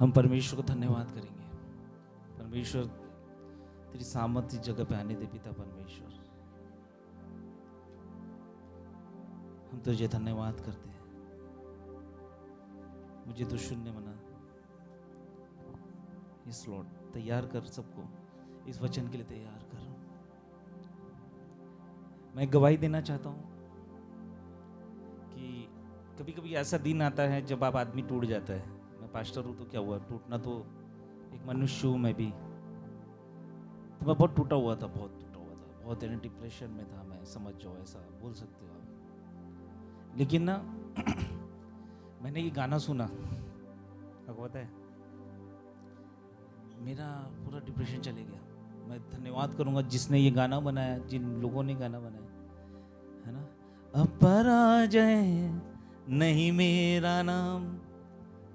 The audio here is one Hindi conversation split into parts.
हम परमेश्वर को धन्यवाद करेंगे। परमेश्वर तेरी सामर्थ्य जगह पे आने दे पिता परमेश्वर। हम तुझे धन्यवाद करते हैं। मुझे तो शून्य मना। इस लॉर्ड तैयार कर सबको, इस वचन के लिए तैयार कर। मैं गवाही देना चाहता हूँ कि कभी कभी ऐसा दिन आता है जब आप आदमी टूट जाता है। मैं पास्टर हूँ तो क्या हुआ, टूटना तो एक मनुष्य हूँ मैं भी। तो मैं बहुत टूटा हुआ था, बहुत डिप्रेशन में था मैं, समझ जाओ, ऐसा बोल सकते हो आप। लेकिन ना मैंने ये गाना सुना, आपको पता है, मेरा पूरा डिप्रेशन चले गया। मैं धन्यवाद करूंगा जिसने ये गाना बनाया, जिन लोगों ने गाना बनाया, है ना। अब पराजय नहीं मेरा नाम,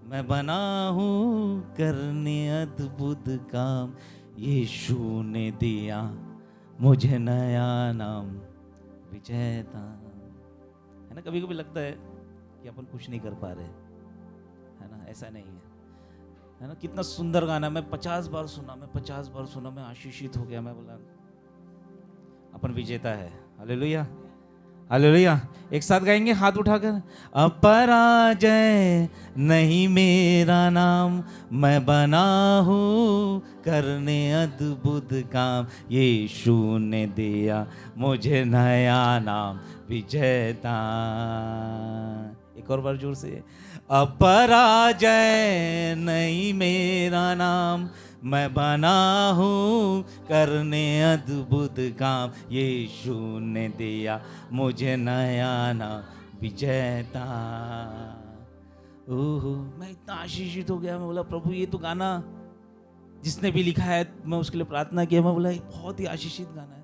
मैं बना हूँ करने अद्भुत काम। यीशु ने दिया मुझे नया नाम, विजेता। है ना, कभी कभी लगता है कि अपन कुछ नहीं कर पा रहे, है ना, ऐसा नहीं है ना। कितना सुंदर गाना, मैं 50 बार सुना, मैं आशीषित हो गया। मैं बोला अपन विजेता है। Hallelujah, hallelujah. एक साथ गाएंगे हाथ उठाकर। अपराजय नहीं मेरा नाम, मैं बना हूँ करने अद्भुत काम। यीशु ने दिया मुझे नया नाम, विजेता। एक और बार जोर से। अपराजय नहीं मेरा नाम, मैं बना हूँ करने अद्भुत काम। यीशु ने दिया मुझे नया नाम, विजेता। ओहो, मैं इतना आशीषित हो गया। मैं बोला प्रभु ये तो गाना जिसने भी लिखा है, मैं उसके लिए प्रार्थना किया। मैं बोला बहुत ही आशीषित गाना है।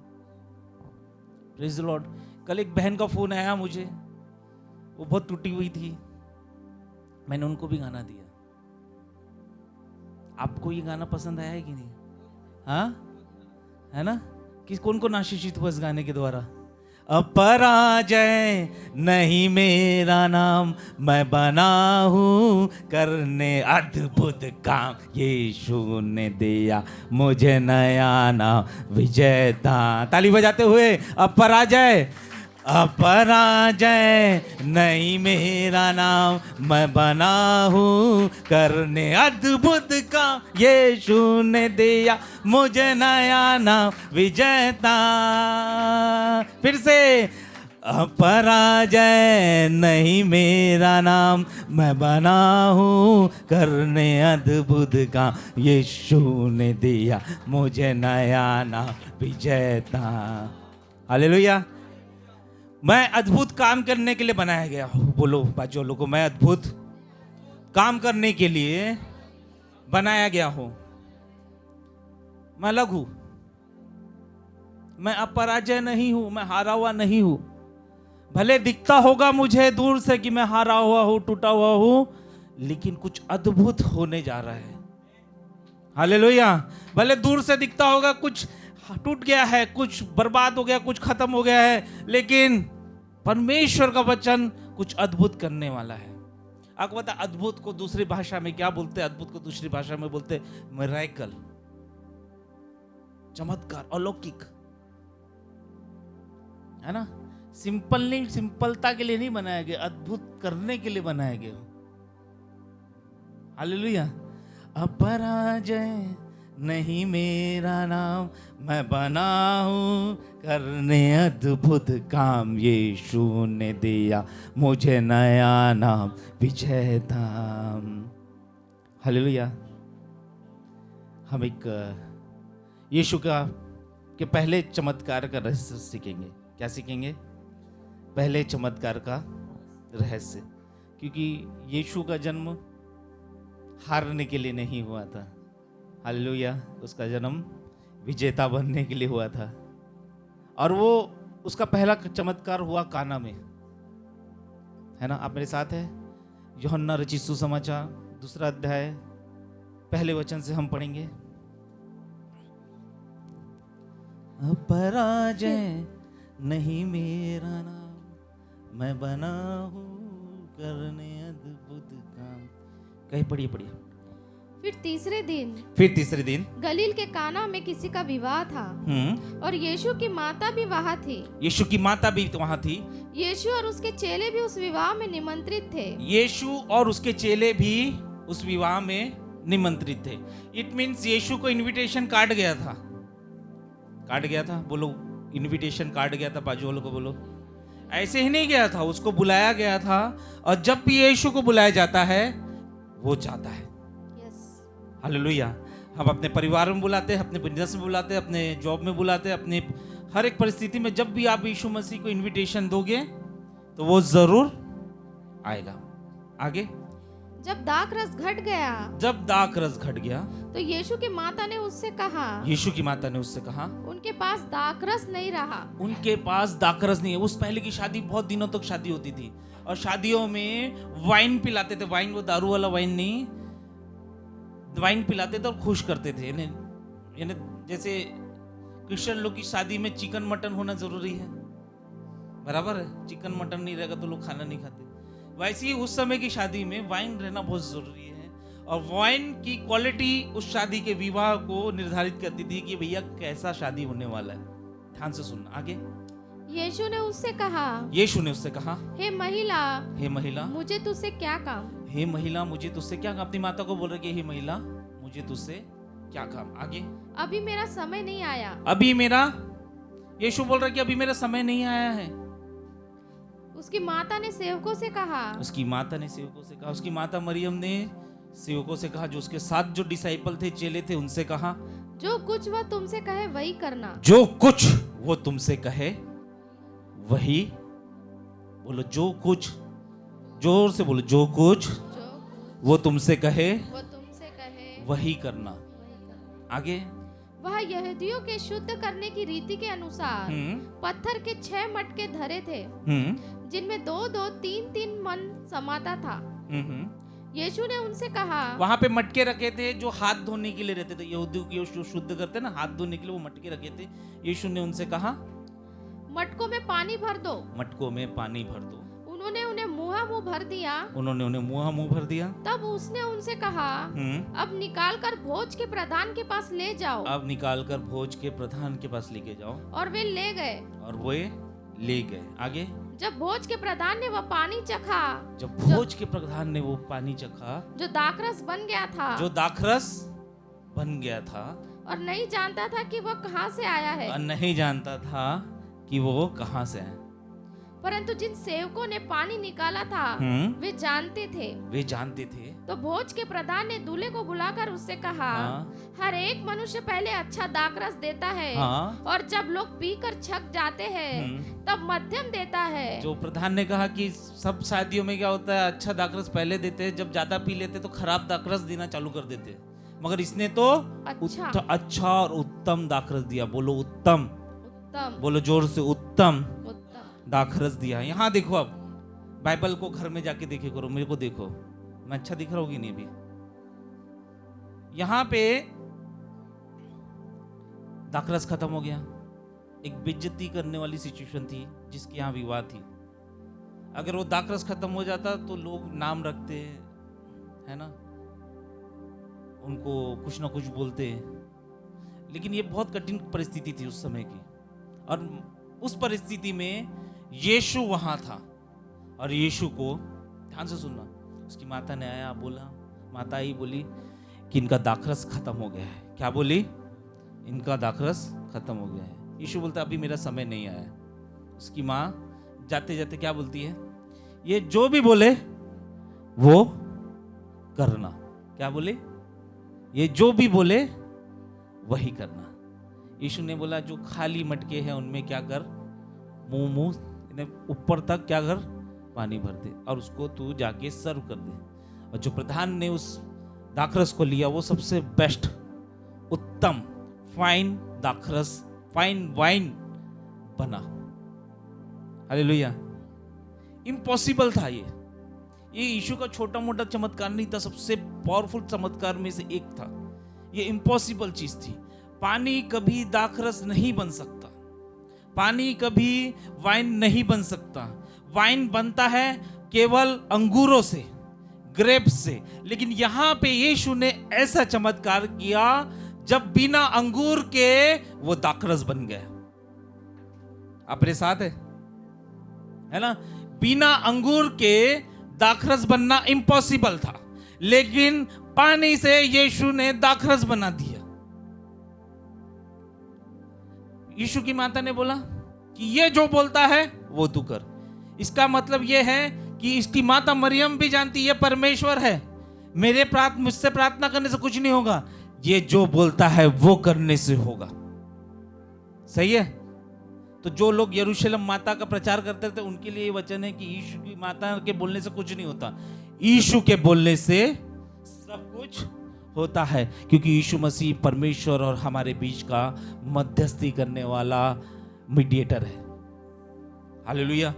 Praise the Lord. कल एक बहन का फोन आया मुझे, वो बहुत टूटी हुई थी, मैंने उनको भी गाना दिया। आपको ये गाना पसंद आया है कि नहीं? हाँ, है ना। किस कौन कौन आशीषित हुआ इस गाने के द्वारा? अपराजय नहीं मेरा नाम, मैं बना हूँ करने अद्भुत काम। यीशु ने दिया मुझे नया नाम, विजेता। ताली बजाते हुए। अपराजय, अपराजय नहीं मेरा नाम, मैं बना हूँ करने अद्भुत काम। यीशु ने दिया मुझे नया नाम, विजेता। फिर से। अपराजय नहीं मेरा नाम, मैं बना हूँ करने अद्भुत काम। यीशु ने दिया मुझे नया नाम, विजेता। हालेलुया। मैं अद्भुत काम करने के लिए बनाया गया हूँ। बोलो बाजू लोगों, मैं अद्भुत काम करने के लिए बनाया गया हूँ। मैं अलग हूँ, मैं अपराजय नहीं हूँ, मैं हारा हुआ नहीं हूँ। भले दिखता होगा मुझे दूर से कि मैं हारा हुआ हूँ, टूटा हुआ हूँ, लेकिन कुछ अद्भुत होने जा रहा है। हालेलुया। भले दूर से दिखता होगा कुछ टूट गया है, कुछ बर्बाद हो गया, कुछ खत्म हो गया है, लेकिन परमेश्वर का वचन कुछ अद्भुत करने वाला है। आपको पता अद्भुत को दूसरी भाषा में क्या बोलते हैं? अद्भुत को दूसरी भाषा में बोलते हैं मिरेकल, चमत्कार, अलौकिक, है ना। सिंपल नहीं, सिंपलता के लिए नहीं बनाया गया, अद्भुत करने के लिए बनाया गया। हालेलुया। अपराजय नहीं मेरा नाम, मैं बना हूँ करने अद्भुत काम। यीशु ने दिया मुझे नया नाम, विजेता। हालेलुया। हम एक यीशु का के पहले चमत्कार का रहस्य सीखेंगे। क्या सीखेंगे? पहले चमत्कार का रहस्य। क्योंकि यीशु का जन्म हारने के लिए नहीं हुआ था। हालेलुया। उसका जन्म विजेता बनने के लिए हुआ था। और वो उसका पहला चमत्कार हुआ काना में, है ना। आप मेरे साथ है? यूहन्ना रचित सुसमाचार 2 अध्याय पहले वचन से हम पढ़ेंगे। अपराजय नहीं मेरा नाम, मैं बना हूँ करने अद्भुत काम। कहीं पढ़िए पढ़िए। फिर तीसरे दिन गलील के काना में किसी का विवाह था और यीशु की माता भी वहाँ थी। यीशु की माता भी वहाँ थी। यीशु और उसके चेले भी उस विवाह में निमंत्रित थे। यीशु और उसके चेले भी उस विवाह में निमंत्रित थे। इट मीन्स यीशु को इनविटेशन कार्ड गया था। बोलो, इनविटेशन कार्ड गया था। बाजू वालों को बोलो, ऐसे ही नहीं गया था, उसको बुलाया गया था। और जब भी यीशु को बुलाया जाता है वो जाता है। हालेलुया। हम अपने परिवार में बुलाते हैं, अपने बिजनेस में बुलाते हैं, अपने जॉब में बुलाते हैं, अपने हर एक परिस्थिति में जब भी आप यीशु मसीह को इनविटेशन दोगे तो वो जरूर आएगा। आगे, जब दाखरस घट गया तो यीशु की माता ने उससे कहा, उनके पास दाखरस नहीं रहा। उनके पास दाखरस नहीं है। उस पहले की शादी बहुत दिनों तक शादी होती थी और शादियों में वाइन पिलाते थे। वाइन, वो दारू वाला वाइन नहीं, वाइन पिलाते थे और खुश करते थे। यानी जैसे क्रिश्चियन लोग की शादी में चिकन मटन होना जरूरी है, बराबर है। चिकन मटन नहीं रहेगा तो लोग खाना नहीं खाते। वैसे ही उस समय की शादी में वाइन रहना बहुत जरूरी है। और वाइन की क्वालिटी उस शादी के विवाह को निर्धारित करती थी कि भैया कैसा शादी होने वाला है। ध्यान से सुनना। आगे, यीशु ने उससे कहा, हे महिला, मुझे तुझसे क्या काम? हे महिला, मुझे तुझसे क्या काम? अपनी माता को बोल रही है, हे महिला, मुझे तुझसे क्या काम? आगे, अभी मेरा समय नहीं आया। यीशु बोल रहा है कि अभी मेरा समय नहीं आया है। उसकी माता ने सेवकों से कहा, उसकी माता मरियम ने सेवकों से कहा, जो उसके साथ जो डिसाइपल थे, चेले थे, उनसे कहा, जो कुछ वह तुमसे कहे वही करना। जो कुछ वो तुमसे कहे वही, बोलो जो कुछ, जोर से बोलो, जो कुछ वो तुमसे कहे वही करना। आगे, वह यहूदियों के शुद्ध करने की रीति के अनुसार पत्थर के 6 मटके धरे थे, जिनमें 2-2, 3-3 मन समाता था। यीशु ने उनसे कहा, वहां पे मटके रखे थे जो हाथ धोने के लिए रहते थे। यहूदियों की शुद्ध करते ना, हाथ धोने के लिए वो मटके रखे थे। यीशु ने उनसे कहा, मटकों में पानी भर दो। उन्होंने उन्हें मुंह भर दिया। तब उसने उनसे कहा, अब निकाल कर भोज के प्रधान के पास ले जाओ। और वे ले गए। आगे, जब भोज के प्रधान ने वो पानी चखा, जो दाखरस बन गया था, और नहीं जानता था कि वो कहाँ से आया है। परंतु जिन सेवकों ने पानी निकाला था वे जानते थे। तो भोज के प्रधान ने दूल्हे को बुलाकर उससे कहा, हर एक मनुष्य पहले अच्छा दाखरस देता है, और जब लोग पीकर छक जाते हैं तब मध्यम देता है। जो प्रधान ने कहा कि सब शादियों में क्या होता है, अच्छा दाखरस पहले देते हैं, जब ज्यादा पी लेते तो खराब दाखरस देना चालू कर देते, मगर इसने तो अच्छा और उत्तम दाखरस दिया। बोलो उत्तम, बोलो जोर से, उत्तम दाखरस दिया। यहाँ देखो, अब बाइबल को घर में जाके देखे करो, मेरे को देखो मैं अच्छा दिख रहा हूँ कि नहीं। भी यहाँ पे दाखरस खत्म हो गया। एक बेइज्जती करने वाली सिचुएशन थी जिसकी यहाँ विवाद थी। अगर वो दाखरस खत्म हो जाता तो लोग नाम रखते है ना, उनको कुछ ना कुछ बोलते, लेकिन ये बहुत कठिन परिस्थिति थी उस समय की। और उस परिस्थिति में यीशु वहां था और यीशु को, ध्यान से सुनना, उसकी माता ने आया, बोला, माता ही बोली कि इनका दाखरस खत्म हो गया है। क्या बोली? इनका दाखरस खत्म हो गया है। यीशु बोलता अभी मेरा समय नहीं आया। उसकी माँ जाते जाते क्या बोलती है? ये जो भी बोले वो करना। क्या बोले? ये जो भी बोले वही करना। यीशु ने बोला जो खाली मटके हैं उनमें क्या कर, मुंह ऊपर तक क्या कर, पानी भर दे और उसको तू जाके सर्व कर दे। और जो प्रधान ने उस दाखरस को लिया वो सबसे बेस्ट, उत्तम, फाइन दाखरस, फाइन वाइन बना। हालेलुया। इम्पॉसिबल था ये यीशु का छोटा मोटा चमत्कार नहीं था, सबसे पावरफुल चमत्कार में से एक था। ये इम्पॉसिबल चीज थी। पानी कभी दाखरस नहीं बन सकता, पानी कभी वाइन नहीं बन सकता। वाइन बनता है केवल अंगूरों से, ग्रेप्स से। लेकिन यहां पे यीशु ने ऐसा चमत्कार किया जब बिना अंगूर के वो दाखरस बन गया। आप मेरे साथ है ना? बिना अंगूर के दाखरस बनना इम्पॉसिबल था, लेकिन पानी से यीशु ने दाखरस बना दिया। यीशु की माता ने बोला कि ये जो बोलता है वो तू कर। इसका मतलब ये है कि इसकी माता मरियम भी जानती है परमेश्वर है, मुझसे प्रार्थना करने से कुछ नहीं होगा, ये जो बोलता है वो करने से होगा। सही है? तो जो लोग यरूशलेम माता का प्रचार करते थे उनके लिए वचन है कि यीशु की माता के बोलने से कुछ नहीं होता, यीशु के बोलने से सब कुछ होता है, क्योंकि यीशु मसीह परमेश्वर और हमारे बीच का मध्यस्थी करने वाला मीडिएटर है। हालेलुया।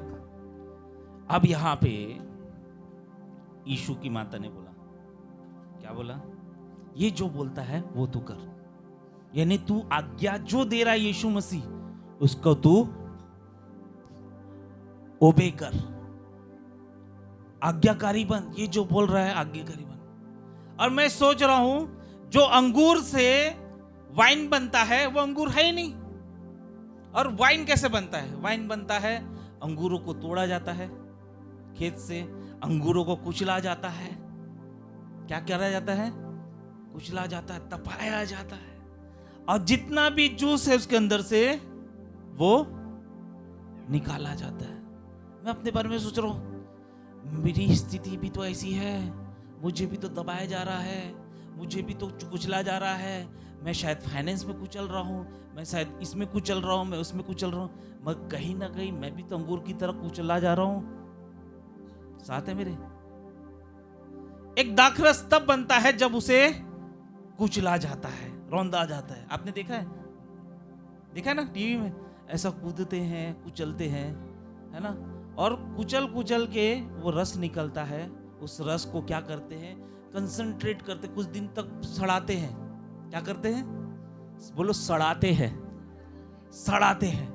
अब यहां पे यीशु की माता ने बोला, क्या बोला? ये जो बोलता है वो तू कर, यानी तू आज्ञा जो दे रहा है यीशु मसीह उसको तू ओबे कर, आज्ञाकारी बन। ये जो बोल रहा है आज्ञाकारी बन। और मैं सोच रहा हूं जो अंगूर से वाइन बनता है वो अंगूर है ही नहीं। और वाइन कैसे बनता है? वाइन बनता है अंगूरों को तोड़ा जाता है खेत से, अंगूरों को कुचला जाता है। क्या करा जाता है? कुचला जाता है, तपाया जाता है, और जितना भी जूस है उसके अंदर से वो निकाला जाता है। मैं अपने बारे में सोच रहा हूं, मेरी स्थिति भी तो ऐसी है, मुझे भी तो दबाया जा रहा है, मुझे भी तो कुचला जा रहा है। मैं शायद फाइनेंस में कुचल रहा हूं, मैं शायद इसमें कुचल रहा हूं, मैं उसमें कुचल रहा हूं, मगर कहीं ना कहीं मैं भी तो अंगूर की तरह कुचला जा रहा हूं। साथ है मेरे? एक दाखरस तब बनता है जब उसे कुचला जाता है, रौंदा जाता है। आपने देखा है? देखा है ना टीवी में? ऐसा कूदते हैं, कुचलते हैं, है ना? और कुचल कुचल के वो रस निकलता है। उस रस को क्या करते हैं? कंसंट्रेट करते, कुछ दिन तक सड़ाते हैं। क्या करते हैं? बोलो, सड़ाते हैं। सड़ाते हैं।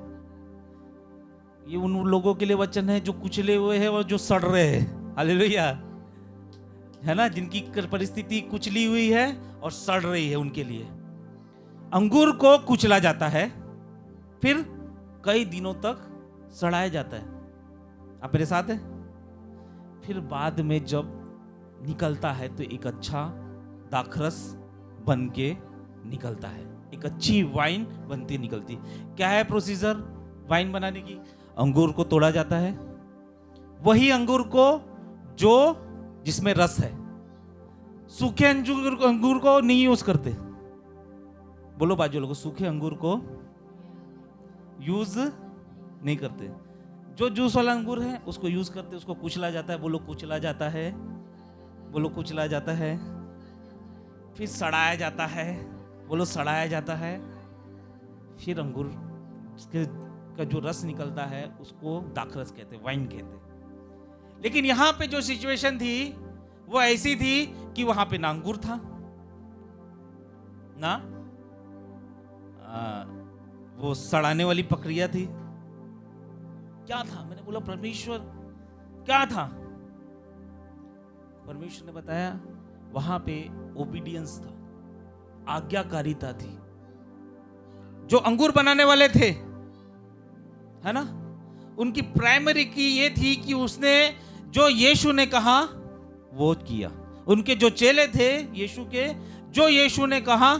ये उन लोगों के लिए वचन है जो कुचले हुए हैं और जो सड़ रहे हैं। हालेलुया। है ना? जिनकी परिस्थिति कुचली हुई है और सड़ रही है, उनके लिए अंगूर को कुचला जाता है, फिर कई दिनों तक सड़ाया जाता है। आप मेरे साथ है? फिर बाद में जब निकलता है तो एक अच्छा दाखरस बन के निकलता है, एक अच्छी वाइन बनती निकलती। क्या है प्रोसीजर वाइन बनाने की? अंगूर को तोड़ा जाता है, वही अंगूर को जो जिसमें रस है। सूखे अंगूर को नहीं यूज करते। बोलो बाजू लोगों, सूखे अंगूर को यूज नहीं करते। जो जूस वाला अंगूर है उसको यूज करते, उसको कुचला जाता है। बोलो कुचला जाता है, बोलो कुचला जाता है। फिर सड़ाया जाता है, बोलो सड़ाया जाता है। फिर अंगूर का जो रस निकलता है उसको दाखरस कहते, वाइन कहते। लेकिन यहां पे जो सिचुएशन थी वो ऐसी थी कि वहां पे ना अंगूर था ना वो सड़ाने वाली प्रक्रिया थी। क्या था? मैंने बोला परमेश्वर क्या था? परमेश्वर ने बताया वहां पे ओबीडियंस था, आज्ञाकारिता थी। जो अंगूर बनाने वाले थे, है ना, उनकी प्राइमरी की ये थी कि उसने जो यीशु ने कहा वो किया। उनके जो चेले थे यीशु के, जो यीशु ने कहा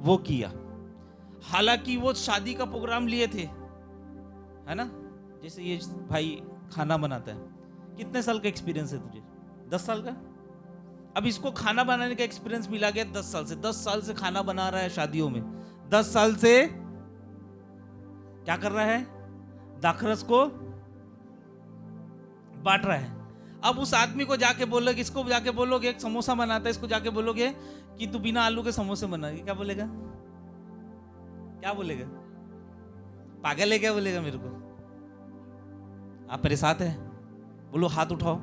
वो किया। हालांकि वो शादी का प्रोग्राम लिए थे, है ना, जैसे ये भाई खाना बनाता है। कितने साल का एक्सपीरियंस है तुझे? 10 साल का? अब इसको खाना बनाने का एक्सपीरियंस मिला गया 10 साल से। 10 साल से खाना बना रहा है शादियों में। 10 साल से क्या कर रहा है? दाखरस को बांट रहा है। अब उस आदमी को जाके बोलोगे, इसको जाके बोलोगे एक समोसा बनाता है, इसको जाके बोलोगे कि तू बिना आलू के समोसे बना, क्या बोलेगा? क्या बोलेगा? पागल है क्या बोलेगा मेरे को? आप मेरे साथ है? बोलो हाथ उठाओ,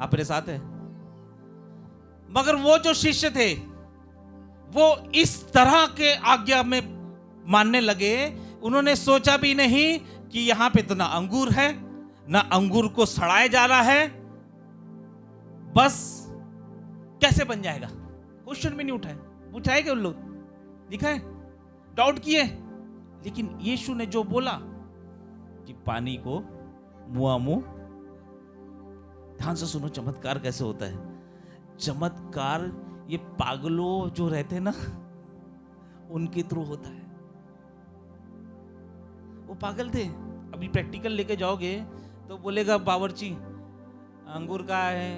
आप मेरे साथ है? मगर वो जो शिष्य थे वो इस तरह के आज्ञा में मानने लगे। उन्होंने सोचा भी नहीं कि यहां पे तो ना अंगूर है, ना अंगूर को सड़ाया जा रहा है, बस कैसे बन जाएगा? क्वेश्चन भी नहीं उठाए क्या उन लोग? दिखा है, डाउट किए, लेकिन यीशु ने जो बोला कि पानी को मुंह, ध्यान से सुनो चमत्कार कैसे होता है। चमत्कार ये पागलों जो रहते हैं ना, उनके थ्रू होता है। वो पागल थे। अभी प्रैक्टिकल लेके जाओगे तो बोलेगा बावर्ची अंगूर का है,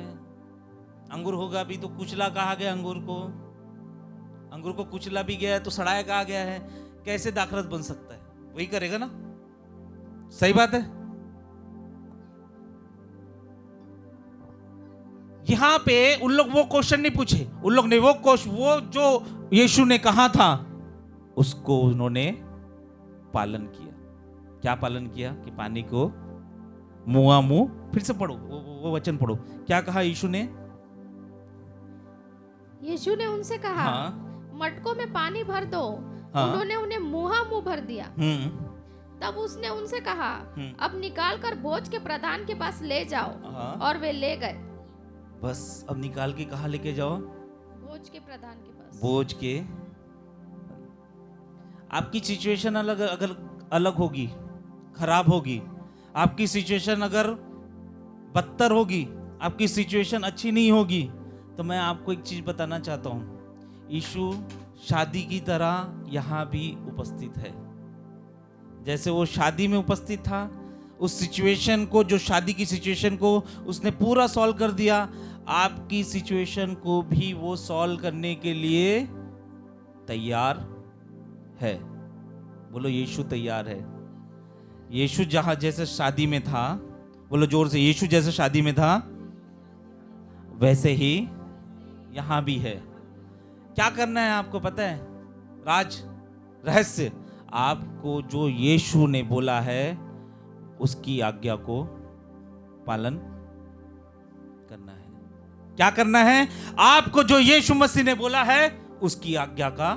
अंगूर होगा भी तो कुचला कहा गया, अंगूर को कुचला भी गया है तो सड़ाया कहा गया है, कैसे दाखरस बन सकता है? वही करेगा ना, सही बात है। यहां पे उन लोग वो क्वेश्चन नहीं पूछे, उन लोग ने वो जो यीशु ने कहा था उसको उन्होंने पालन किया। क्या पालन किया? कि पानी को मुंह, फिर से पढ़ो वो वचन पढ़ो, क्या कहा यीशु ने? यीशु ने उनसे कहा, हाँ, मटकों में पानी भर दो। हाँ, उन्होंने उन्हें मुंह भर दिया। तब उसने उनसे कहा, अब निकाल कर बोझ के प्रधान के पास ले जाओ। हाँ, और वे ले गए। बस अब निकाल के कहा लेके जाओ? बोझ के प्रधान के पास। बोझ के। आपकी सिचुएशन अगर अलग होगी, खराब होगी, आपकी सिचुएशन अगर बदतर होगी, आपकी सिचुएशन अच्छी नहीं होगी, तो मैं आपको एक चीज बताना चाहता हूं, यीशु शादी की तरह यहां भी उपस्थित है। जैसे वो शादी में उपस्थित था, उस सिचुएशन को, जो शादी की सिचुएशन को उसने पूरा सॉल्व कर दिया, आपकी सिचुएशन को भी वो सॉल्व करने के लिए तैयार है। बोलो यीशु तैयार है। यीशु जहां जैसे शादी में था, बोलो जोर से, यीशु जैसे शादी में था वैसे ही यहां भी है। क्या करना है आपको पता है? रहस्य, आपको जो यीशु ने बोला है उसकी आज्ञा को पालन करना है। क्या करना है? आपको जो यीशु मसीह ने बोला है उसकी आज्ञा का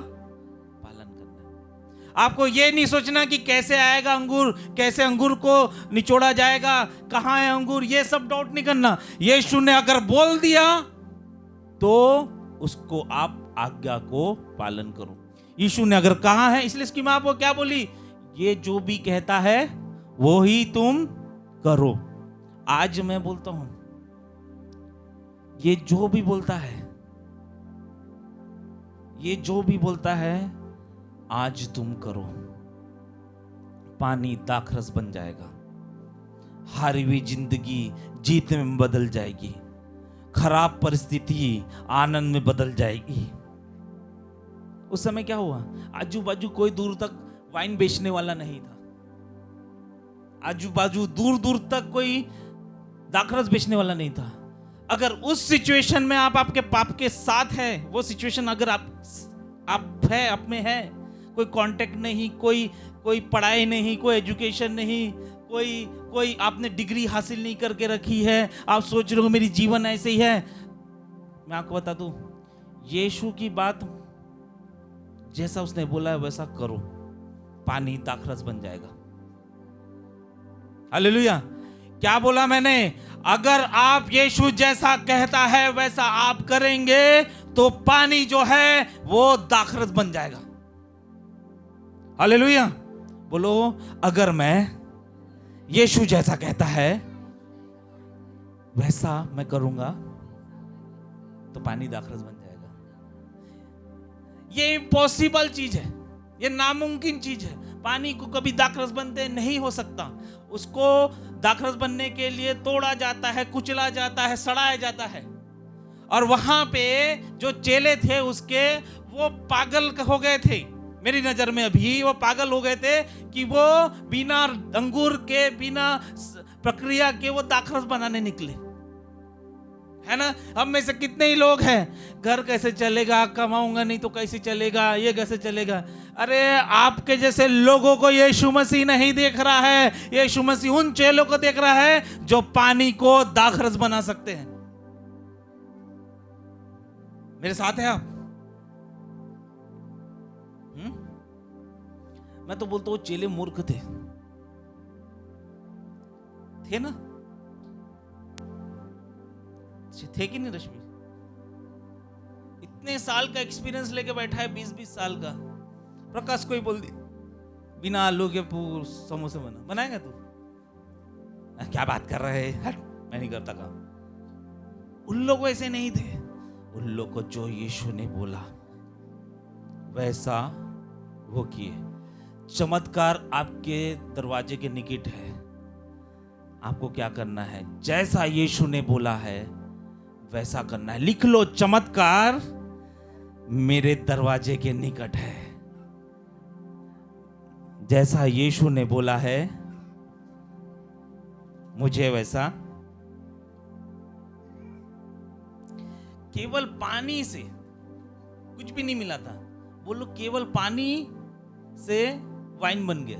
पालन करना है। आपको ये नहीं सोचना कि कैसे आएगा अंगूर, कैसे अंगूर को निचोड़ा जाएगा, कहां है अंगूर, ये सब डाउट नहीं करना। यीशु ने अगर बोल दिया तो उसको आप आज्ञा को पालन करो। यीशु ने अगर कहा है, इसलिए इसकी मां वो क्या बोली? ये जो भी कहता है वो ही तुम करो। आज मैं बोलता हूं, ये जो भी बोलता है, ये जो भी बोलता है आज तुम करो। पानी दाखरस बन जाएगा, हारी हुई जिंदगी जीत में बदल जाएगी, खराब परिस्थिति आनंद में बदल जाएगी। उस समय क्या हुआ? आजू बाजू कोई दूर तक वाइन बेचने वाला नहीं था, आजू बाजू दूर दूर तक कोई दाखरस बेचने वाला नहीं था। अगर उस सिचुएशन में आप आपके पाप के साथ है, वो सिचुएशन अगर आप है, आप में है, कोई कांटेक्ट नहीं, कोई पढ़ाई नहीं, कोई एजुकेशन नहीं, कोई आपने डिग्री हासिल नहीं करके रखी है, आप सोच रहे हो मेरी जीवन ऐसे ही है, मैं आपको बता दूं, यीशु की बात जैसा उसने बोला है वैसा करो, पानी दाखरस बन जाएगा। हालेलुया। क्या बोला मैंने? अगर आप यीशु जैसा कहता है वैसा आप करेंगे तो पानी जो है वो दाखरस बन जाएगा। हालेलुया। बोलो, अगर मैं यीशु जैसा कहता है वैसा मैं करूंगा तो पानी दाखरस बन जाएगा। ये इम्पॉसिबल चीज है, ये नामुमकिन चीज है। पानी को कभी दाखरस बनते नहीं हो सकता। उसको दाखरस बनने के लिए तोड़ा जाता है, कुचला जाता है, सड़ाया जाता है। और वहां पे जो चेले थे उसके, वो पागल हो गए थे। मेरी नजर में अभी वो पागल हो गए थे कि वो बिना अंगूर के, बिना प्रक्रिया के वो दाखरस बनाने निकले, है ना। हम में से कितने ही लोग हैं, घर कैसे चलेगा, कमाऊंगा नहीं तो कैसे चलेगा, ये कैसे चलेगा। अरे आपके जैसे लोगों को यीशु मसीह नहीं देख रहा है, यीशु मसीह उन चेलों को देख रहा है जो पानी को दाखरस बना सकते हैं। मेरे साथ है आप? मैं तो बोलता हूं चेले मूर्ख थे ना? थे कि नहीं रश्मि? इतने साल का एक्सपीरियंस लेके बैठा है, 20-20 साल का। प्रकाश को ही बोल दी बिना आलू के समोसे बनाएगा तू? क्या बात कर रहे है, हट, मैं नहीं करता काम। उन लोग वैसे नहीं थे। उन लोग को जो यीशु ने बोला वैसा वो किए। चमत्कार आपके दरवाजे के निकट है। आपको क्या करना है? जैसा यीशु ने बोला है वैसा करना है। लिख लो, चमत्कार मेरे दरवाजे के निकट है। जैसा यीशु ने बोला है मुझे वैसा। केवल पानी से कुछ भी नहीं मिला था। बोलो, केवल पानी से वाइन बन गया,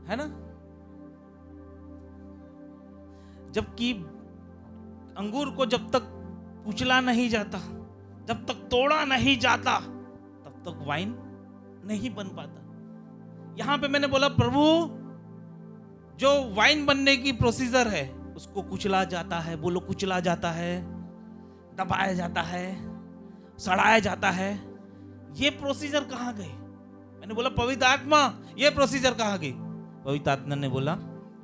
है ना? जबकि अंगूर को जब तक कुचला नहीं जाता, जब तक तोड़ा नहीं जाता, तब तक वाइन नहीं बन पाता। यहां पे मैंने बोला, प्रभु जो वाइन बनने की प्रोसीजर है उसको कुचला जाता है। बोलो, कुचला जाता है, दबाया जाता है, सड़ाया जाता है। ये प्रोसीजर कहां गई? मैंने बोला, पवित्र आत्मा ये प्रोसीजर कहां गई? पवित्र आत्मा ने बोला,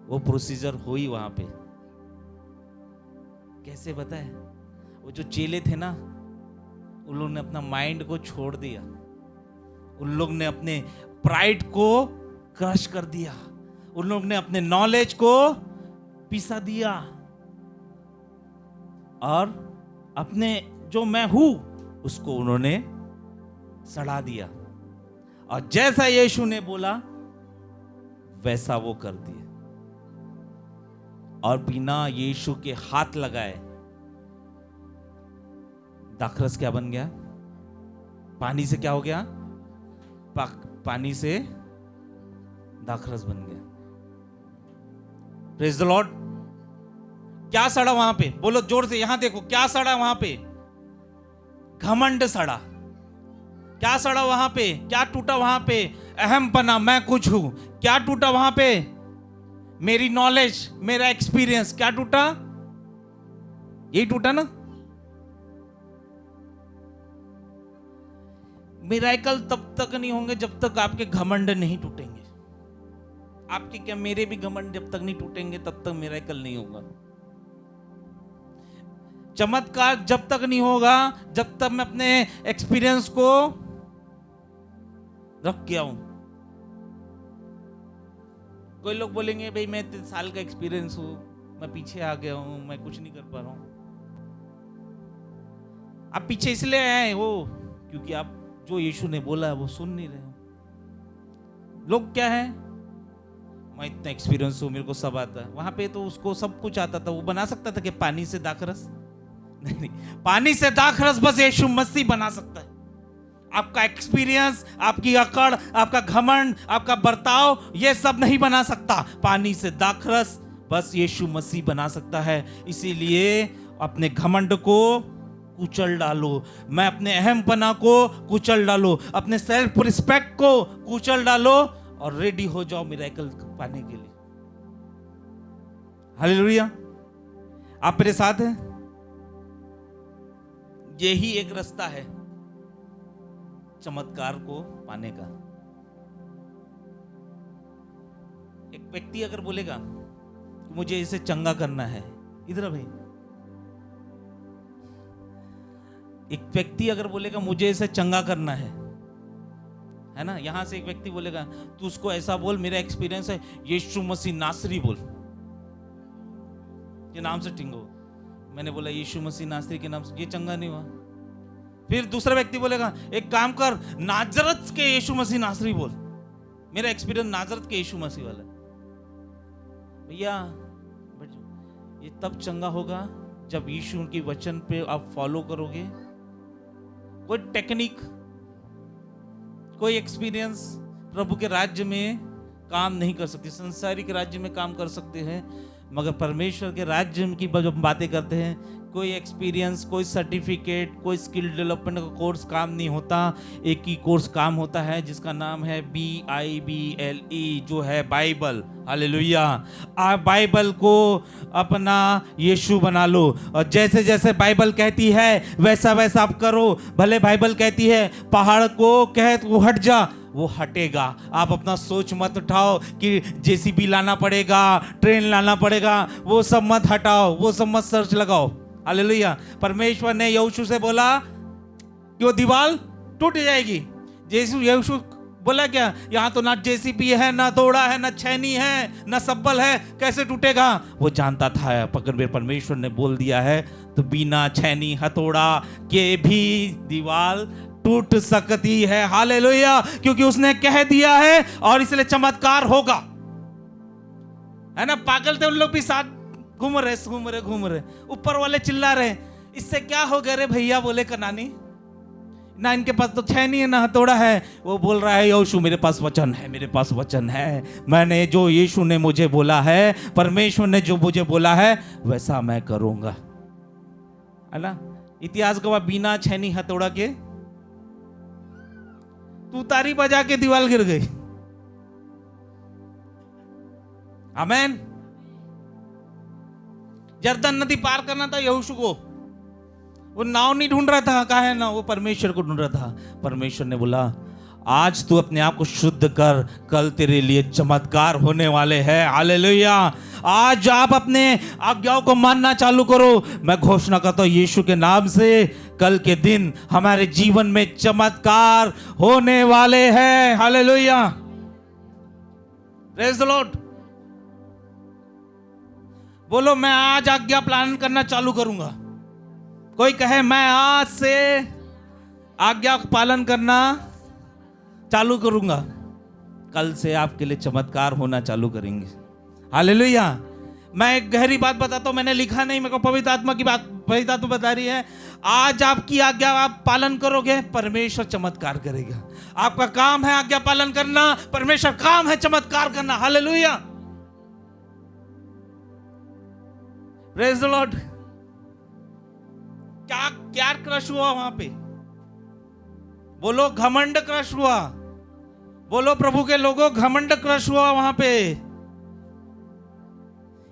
वो प्रोसीजर हुई वहां पे। कैसे बताए? वो जो चेले थे ना, उन लोग ने अपना माइंड को छोड़ दिया। उन लोग ने अपने प्राइड को क्रश कर दिया। उन लोग ने अपने नॉलेज को पिसा दिया और अपने जो मैं हूं उसको उन्होंने सड़ा दिया। और जैसा यीशु ने बोला वैसा वो कर दिया। और बिना यीशु के हाथ लगाए दाखरस क्या बन गया? पानी से क्या हो गया? पानी से दाखरस बन गया। Praise the Lord. क्या सड़ा वहां पे? बोलो जोर से, यहां देखो, क्या सड़ा वहां पे? घमंड सड़ा। क्या सड़ा वहां पे? क्या टूटा वहां पे? अहमपना, मैं कुछ हूं। क्या टूटा वहां पे? मेरी नॉलेज, मेरा एक्सपीरियंस। क्या टूटा? यही टूटा ना। मिरेकल तब तक नहीं होंगे जब तक आपके घमंड नहीं टूटेंगे। आपके क्या, मेरे भी घमंड जब तक नहीं टूटेंगे तब तक मिरेकल नहीं होगा। चमत्कार जब तक नहीं होगा जब तक मैं अपने एक्सपीरियंस को रख के आऊं। कोई लोग बोलेंगे, भाई मैं 3 साल का एक्सपीरियंस हूं, मैं पीछे आ गया हूं, मैं कुछ नहीं कर पा रहा हूं। आप पीछे इसलिए आए हो क्योंकि आप जो यीशु ने बोला है वो सुन नहीं रहे हो। लोग क्या है, मैं इतना एक्सपीरियंस हूं, मेरे को सब आता है। वहां पे तो उसको सब कुछ आता था। वो बना सकता था कि पानी से दाखरस? नहीं, पानी से दाखरस बस यीशु मसीह बना सकता है। आपका एक्सपीरियंस, आपकी अकड़, आपका घमंड, आपका बर्ताव, ये सब नहीं बना सकता। पानी से दाखरस बस यीशु मसीह बना सकता है। इसीलिए अपने घमंड को कुचल डालो। मैं अपने अहमपना को कुचल डालो, अपने सेल्फ रिस्पेक्ट को कुचल डालो और रेडी हो जाओ मिरेकल पाने के लिए। हालेलुया। आप मेरे साथ हैं? यही एक रास्ता है चमत्कार को पाने का। एक व्यक्ति अगर बोलेगा मुझे इसे चंगा करना है, इधर भाई, एक व्यक्ति अगर बोलेगा मुझे इसे चंगा करना है ना, यहां से एक व्यक्ति बोलेगा तू उसको ऐसा बोल, मेरा एक्सपीरियंस है, यीशु मसीह नासरी बोल, ये नाम से टिंगो। मैंने बोला यीशु मसीह नासरी के नाम से, ये चंगा नहीं हुआ। फिर दूसरा व्यक्ति बोलेगा एक काम कर, नाजरत के यीशु मसीह नासरी बोल, मेरा एक्सपीरियंस नाजरत के यीशु मसीह वाला। भैया ये तब चंगा होगा जब यीशु के वचन पे आप फॉलो करोगे। कोई टेक्निक, कोई एक्सपीरियंस प्रभु के राज्य में काम नहीं कर सकती। संसारिक राज्य में काम कर सकते हैं मगर परमेश्वर के राज्य की जब बातें करते हैं कोई एक्सपीरियंस, कोई सर्टिफिकेट, कोई स्किल डेवलपमेंट का कोर्स काम नहीं होता। एक ही कोर्स काम होता है जिसका नाम है BIBLE, जो है बाइबल। हालेलुया। आप बाइबल को अपना यीशु बना लो, और जैसे जैसे बाइबल कहती है वैसा वैसा आप करो। भले बाइबल कहती है पहाड़ को कहे तो वो हट जा, वो हटेगा। आप अपना सोच मत उठाओ कि JCB लाना पड़ेगा, ट्रेन लाना पड़ेगा, वो सब मत हटाओ, वो सब मत सर्च लगाओ। हालेलुया। परमेश्वर ने यहोशू से बोला कि वो दीवार टूट जाएगी। यहोशू बोला क्या, यहाँ तो ना JCB है, ना तोड़ा है, ना छैनी है, ना सब्बल है, कैसे टूटेगा? वो जानता था पकड़ परमेश्वर ने बोल दिया है तो बिना छैनी हथौड़ा के भी दीवार टूट सकती है। हालेलुया। क्योंकि उसने कह दिया है और इसलिए चमत्कार होगा। है ना, पागल थे उन लोग भी, साथ घूम रहे, ऊपर वाले चिल्ला रहे, इससे क्या हो गया रे भैया? बोले कनानी, ना इनके पास तो छैनी है ना हथौड़ा है। वो बोल रहा है यहोशू मेरे पास वचन है, मेरे पास वचन है। मैंने जो यीशु ने मुझे बोला है, परमेश्वर ने जो मुझे बोला है वैसा मैं करूंगा। है ना, इतिहास गवाह बिना छैनी हथौड़ा के तू तारी बजा के दीवार गिर गई। आमेन। जर्दन नदी पार करना था यहोशू को, वो नाव नहीं ढूंढ रहा था, कहा है ना, वो परमेश्वर को ढूंढ रहा था। परमेश्वर ने बोला आज तू अपने आप को शुद्ध कर, कल तेरे लिए चमत्कार होने वाले हैं। हालेलुया। आज आप अपने आज्ञाओं को मानना चालू करो। मैं घोषणा करता हूं यीशु के नाम से, कल के दिन हमारे जीवन में चमत्कार होने वाले हैं। हालेलुया। Praise the Lord. बोलो मैं आज आज्ञा पालन करना चालू करूंगा। कोई कहे मैं आज से आज्ञा पालन करना चालू करूंगा। कल से आपके लिए चमत्कार होना चालू करेंगे। हालेलुया। मैं एक गहरी बात बताता हूं, मैंने लिखा नहीं, मेरे को पवित्र आत्मा की बात, पवित्र आत्मा बता रही है। आज आपकी आज्ञा आप पालन करोगे, परमेश्वर चमत्कार करेगा। आपका काम है आज्ञा पालन करना, परमेश्वर काम है चमत्कार करना। हालेलुया। Praise the Lord. क्या क्या क्रश हुआ वहां पे? बोलो घमंड क्रश हुआ। बोलो प्रभु के लोगों, घमंड क्रश हुआ वहां पे।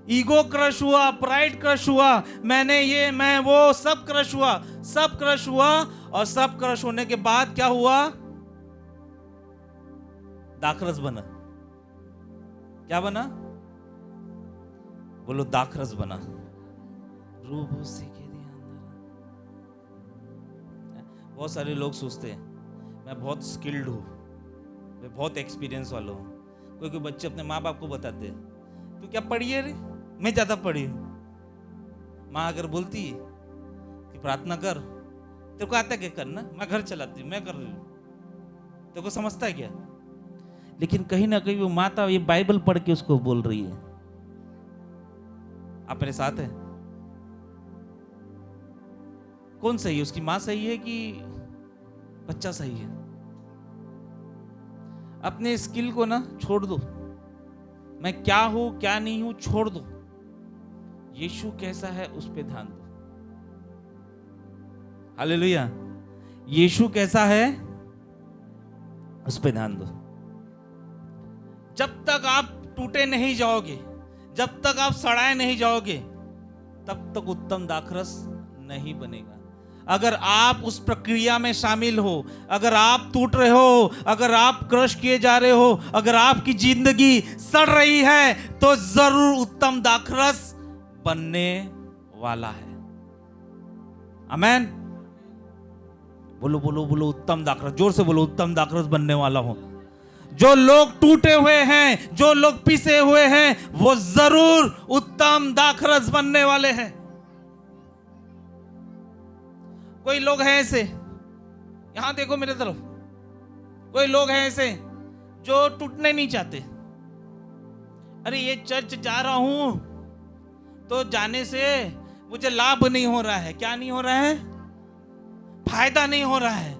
ईगो क्रश हुआ, प्राइड क्रश हुआ, मैंने ये, मैं वो, सब क्रश हुआ, सब क्रश हुआ। और सब क्रश होने के बाद क्या हुआ? दाखरस बना। क्या बना? बोलो दाखरस बना। रूबो से बहुत सारे लोग सोचते हैं मैं बहुत स्किल्ड हूँ, मैं बहुत एक्सपीरियंस वाला हूँ। कोई बच्चे अपने माँ बाप को बताते हैं तू क्या पढ़ी है रे? मैं ज़्यादा पढ़ी हूँ। माँ अगर बोलती कि प्रार्थना कर, तेरे को आता क्या करना? मैं घर चलाती हूँ, मैं कर रही हूँ। तेरे को समझता है क्या? लेकिन कहीं ना कहीं वो माता ये बाइबल पढ़ के उसको बोल रही है। आप मेरे साथ हैं? कौन सही है? उसकी मां सही है कि बच्चा सही है? अपने स्किल को ना छोड़ दो, मैं क्या हूं क्या नहीं हूं छोड़ दो। यीशु कैसा है उस पे ध्यान दो। हालेलुया। यीशु कैसा है उस पे ध्यान दो। जब तक आप टूटे नहीं जाओगे, जब तक आप सड़ाए नहीं जाओगे, तब तक उत्तम दाखरस नहीं बनेगा। अगर आप उस प्रक्रिया में शामिल हो, अगर आप टूट रहे हो, अगर आप क्रश किए जा रहे हो, अगर आपकी जिंदगी सड़ रही है, तो जरूर उत्तम दाखरस बनने वाला है। आमेन। बोलो बोलो बोलो उत्तम दाखरस। जोर से बोलो उत्तम दाखरस बनने वाला हो। जो लोग टूटे हुए हैं, जो लोग पिसे हुए हैं, वो जरूर उत्तम दाखरस बनने वाले हैं। कोई लोग हैं ऐसे, यहां देखो मेरे तरफ, कोई लोग हैं ऐसे जो टूटने नहीं चाहते। अरे ये चर्च जा रहा हूं तो जाने से मुझे लाभ नहीं हो रहा है। क्या नहीं हो रहा है? फायदा नहीं हो रहा है।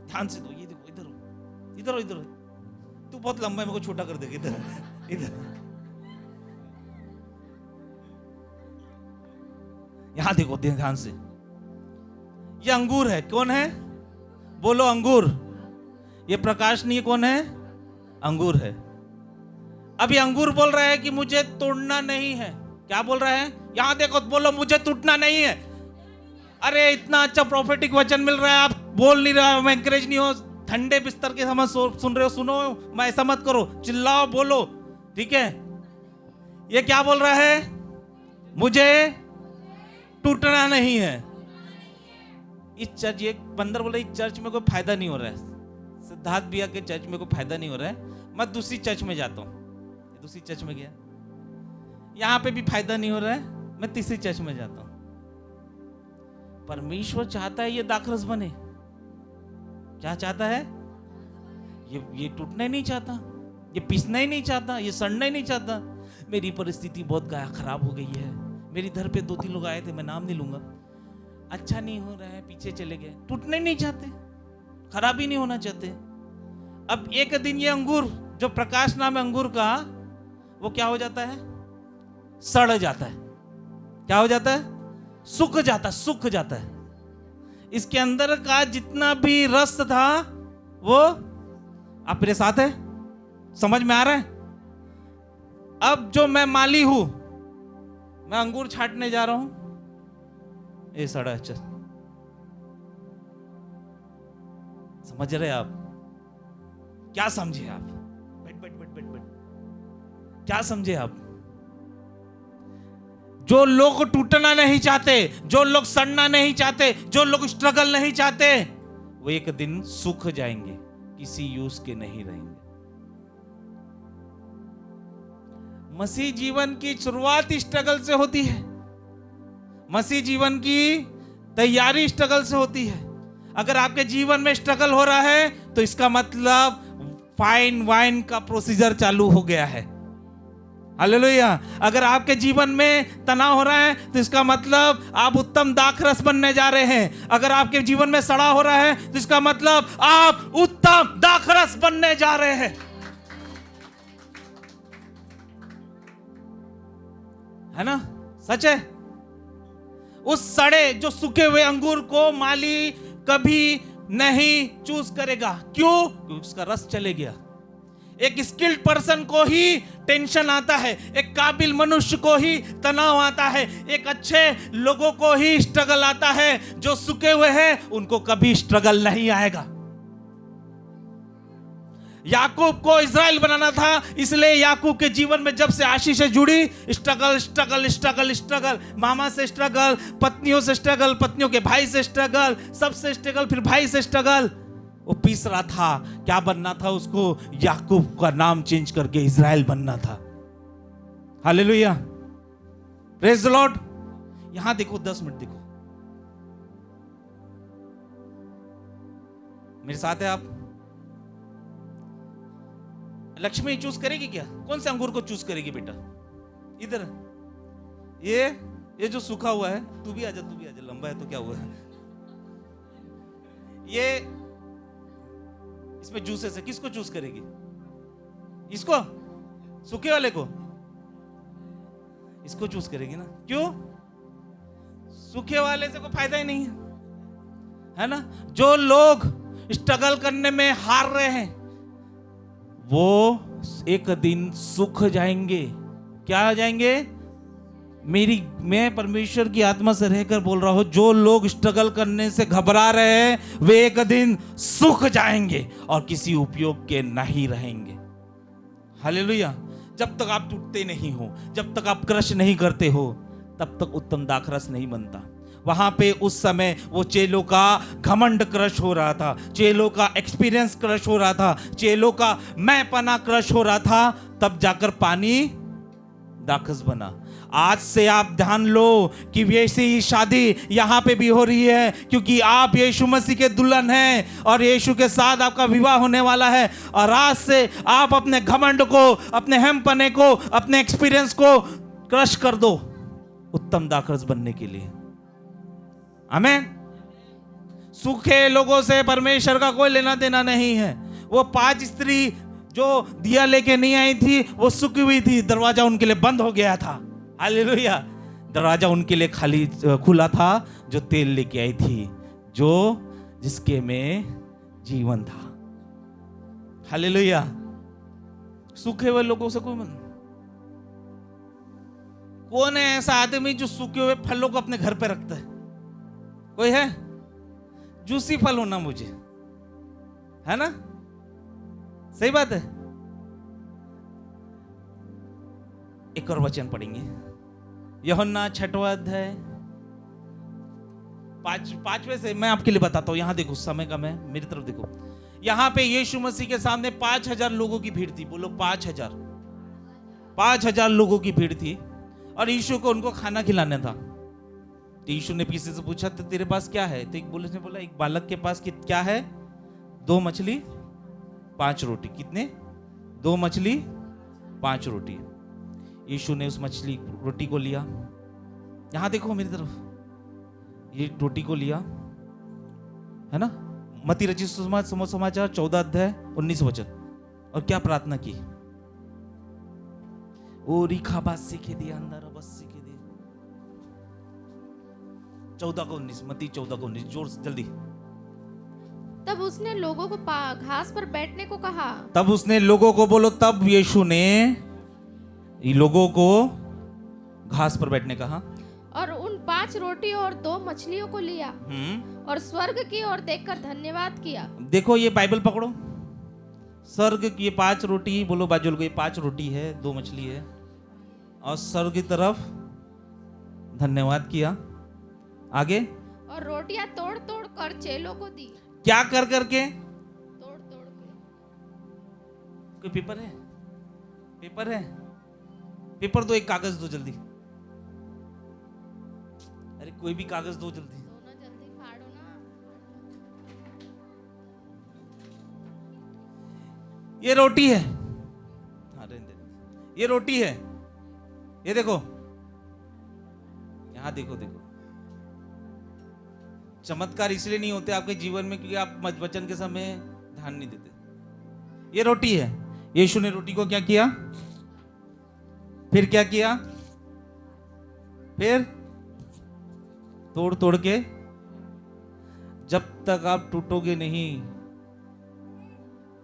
ध्यान से दो, ये देखो, इधर इधर इधर। तू बहुत लंबा है, मेरे को छोटा कर देगा। इधर इधर। यहां देखो ध्यान से, ये अंगूर है, कौन है? बोलो अंगूर। ये प्रकाश नहीं है, कौन है? अंगूर है। अब ये अंगूर बोल रहा है कि मुझे तोड़ना नहीं है। क्या बोल रहा है? यहां देखो, बोलो मुझे टूटना नहीं है। अरे इतना अच्छा प्रोफेटिक वचन मिल रहा है, आप बोल नहीं रहे हो, मैं एंकरेज नहीं हो, ठंडे बिस्तर के समझ सुन रहे हो, सुनो, मैं ऐसा मत करो, चिल्लाओ, बोलो, ठीक है? ये क्या बोल रहा है? मुझे टूटना नहीं है। इस चर्च, ये बंदर बोल रहा है इस चर्च में कोई फायदा नहीं हो रहा है, सिद्धार्थ भैया के चर्च में कोई फायदा नहीं हो रहा है, मैं दूसरी चर्च में जाता हूँ। दूसरी चर्च में गया, यहां पे भी फायदा नहीं हो रहा है, मैं तीसरी चर्च में जाता हूं। परमेश्वर चाहता है ये दाखरस बने। क्या चाहता है? ये टूटना ही नहीं चाहता, ये पिसना ही नहीं चाहता, ये सड़ना ही नहीं चाहता। मेरी परिस्थिति बहुत खराब हो गई है, मेरी घर पे 2-3 लोग आए थे, मैं नाम नहीं लूंगा, अच्छा नहीं हो रहा है, पीछे चले गए। टूटना ही नहीं चाहते, खराब ही नहीं होना चाहते। अब एक दिन ये अंगूर, जो प्रकाश नाम है अंगूर का, वो क्या हो जाता है? सड़ जाता है। क्या हो जाता है? सूख जाता है। इसके अंदर का जितना भी रस था वो, आप मेरे साथ है? समझ में आ रहा है? अब जो मैं माली हूं, मैं अंगूर छाटने जा रहा हूं, ये सड़ा। चल, समझ रहे आप? क्या समझे आप? बैठ। क्या समझे आप? जो लोग टूटना नहीं चाहते, जो लोग सड़ना नहीं चाहते, जो लोग स्ट्रगल नहीं चाहते, वो एक दिन सूख जाएंगे, किसी यूज के नहीं रहेंगे। मसीह जीवन की शुरुआत स्ट्रगल से होती है। मसीह जीवन की तैयारी स्ट्रगल से होती है। अगर आपके जीवन में स्ट्रगल हो रहा है तो इसका मतलब फाइन वाइन का प्रोसीजर चालू हो गया है। हालेलुया। अगर आपके जीवन में तनाव हो रहा है तो इसका मतलब आप उत्तम दाखरस बनने जा रहे हैं। अगर आपके जीवन में सड़ा हो रहा है तो इसका मतलब आप उत्तम दाखरस बनने जा रहे हैं। है ना? सच है। उस सड़े, जो सूखे हुए अंगूर को माली कभी नहीं चूज करेगा। क्यों? क्योंकि उसका रस चले गया। एक स्किल्ड पर्सन को ही टेंशन आता है, एक काबिल मनुष्य को ही तनाव आता है, एक अच्छे लोगों को ही स्ट्रगल आता है। जो सूखे हुए हैं उनको कभी स्ट्रगल नहीं आएगा। याकूब को इजराइल बनाना था, इसलिए याकूब के जीवन में जब से आशीष जुड़ी, स्ट्रगल स्ट्रगल स्ट्रगल स्ट्रगल, मामा से स्ट्रगल, पत्नियों से स्ट्रगल, पत्नियों के भाई से स्ट्रगल, सबसे स्ट्रगल, फिर भाई से स्ट्रगल। वो पीस रहा था। क्या बनना था उसको? याकूब का नाम चेंज करके इजराइल बनना था। Hallelujah, praise the Lord. यहां देखो, 10 मिनट देखो, मेरे साथ है आप? लक्ष्मी चूज करेगी क्या? कौन से अंगूर को चूज करेगी बेटा? इधर ये जो सूखा हुआ है, तू भी आजा, लंबा है तो क्या हुआ है? ये इसमें जूसेस है, किसको चूज करेगी? इसको, सूखे वाले को? इसको चूज करेगी ना? क्यों? सूखे वाले से कोई फायदा ही नहीं है ना? जो लोग स्ट्रगल करने में हार रहे हैं वो एक दिन सूख जाएंगे। क्या आ जाएंगे? मैं परमेश्वर की आत्मा से रहकर बोल रहा हूं, जो लोग स्ट्रगल करने से घबरा रहे हैं वे एक दिन सूख जाएंगे और किसी उपयोग के नहीं रहेंगे। हालेलुया। जब तक आप टूटते नहीं हो, जब तक आप क्रश नहीं करते हो, तब तक उत्तम दाखरस नहीं बनता। वहां पे उस समय वो चेलों का घमंड क्रश हो रहा था, चेलों का एक्सपीरियंस क्रश हो रहा था, चेलों का मैंपना क्रश हो रहा था, तब जाकर पानी दाखरस बना। आज से आप ध्यान लो कि वैसी ही शादी यहां पे भी हो रही है, क्योंकि आप यीशु मसीह के दुल्हन हैं और यीशु के साथ आपका विवाह होने वाला है। और आज से आप अपने घमंड को, अपने हमपने को, अपने एक्सपीरियंस को क्रश कर दो उत्तम दाखरस बनने के लिए। आमीन। सूखे लोगों से परमेश्वर का कोई लेना देना नहीं है। वो 5 स्त्री जो दिया लेके नहीं आई थी, वो सूखी हुई थी, दरवाजा उनके लिए बंद हो गया था। हालेलुया। दरवाजा उनके लिए खाली खुला था जो तेल लेके आई थी, जो जिसके में जीवन था। हालेलुया। सूखे हुए लोगों से कोई कौन है ऐसा आदमी जो सूखे हुए फलों को अपने घर पे रखता है? कोई है? जूसी फल होना मुझे, है ना? सही बात है। एक और वचन पढ़ेंगे, यूहन्ना 6वां अध्याय 5वें से मैं आपके लिए बताता हूं। यहां देखो, समय कम है, मेरी तरफ देखो। यहां पे यीशु मसीह के सामने 5000 लोगों की भीड़ थी। बोलो 5000 लोगों की भीड़ थी और यीशु को उनको खाना खिलाना था। तो यीशु ने किसी से पूछा, तो तेरे पास क्या है? तो एक बोले ने बोला, एक बालक के पास क्या है? 2 मछली 5 रोटी। कितने? 2 मछली 5 रोटी। यीशु ने उस मछली रोटी को लिया, यहां देखो मेरी तरफ, ये रोटी को लिया, है ना? मत्ती रचित सुसमाचार 14 अध्याय 19 वचन। और क्या प्रार्थना की? ओ रिखा बासी के दिया अंदर बस्सी के दिया। 14 को 19, मत्ती 14 को 19, जोर से जल्दी। तब उसने लोगों को घास पर बैठने को कहा। तब उसने लोगों को, बोलो, तब यीशु ने लोगों को घास पर बैठने कहा और उन 5 रोटी और 2 मछलियों को लिया और स्वर्ग की ओर देखकर धन्यवाद किया। देखो ये बाइबल पकड़ो, स्वर्ग की 5 रोटी, बोलो बाजुल को, 5 रोटी है, 2 मछली है, और स्वर्ग की तरफ धन्यवाद किया। आगे, और रोटियां तोड़ तोड़ कर चेलों को दी। क्या कर करके? तोड़ तोड़ के। कोई पेपर है? पेपर है? पेपर दो, एक कागज दो जल्दी। अरे कोई भी कागज दो जल्दी। जल्दी फाड़ो ना। ये रोटी है, ये रोटी है, ये देखो, यहां देखो, देखो। चमत्कार इसलिए नहीं होते आपके जीवन में क्योंकि आप वचन के समय ध्यान नहीं देते। ये रोटी है। यीशु ने रोटी को क्या किया? फिर क्या किया? फिर तोड़ तोड़ के, जब तक आप टूटोगे नहीं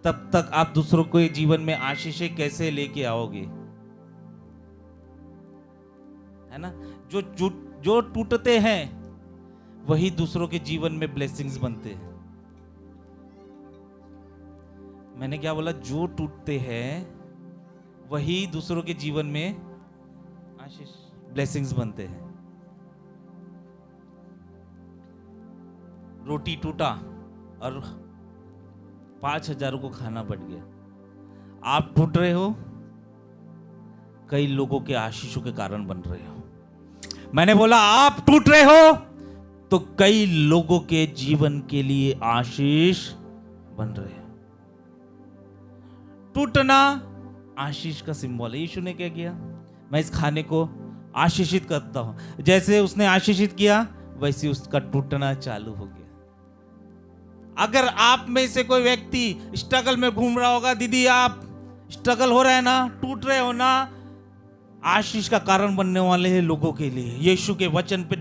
तब तक आप दूसरों को जीवन में आशीषें कैसे लेके आओगे? है ना? जो टूटते हैं वही दूसरों के जीवन में ब्लेसिंग्स बनते हैं। मैंने क्या बोला? जो टूटते हैं वही दूसरों के जीवन में आशीष, ब्लेसिंग्स बनते हैं। रोटी टूटा और 5000 को खाना बढ़ गया। आप टूट रहे हो, कई लोगों के आशीषों के कारण बन रहे हो। मैंने बोला आप टूट रहे हो तो कई लोगों के जीवन के लिए आशीष बन रहे हो। टूटना आशीष का सिंबल है। यीशु ने क्या किया? मैं इस खाने को आशीषित करता हूं। जैसे उसने आशीषित किया वैसे उसका टूटना चालू हो गया। अगर आप में से कोई व्यक्ति स्ट्रगल में घूम रहा होगा, दीदी आप स्ट्रगल हो रहा है ना, टूट रहे हो ना, आशीष का कारण बनने वाले हैं लोगों के लिए। यीशु के वचन पे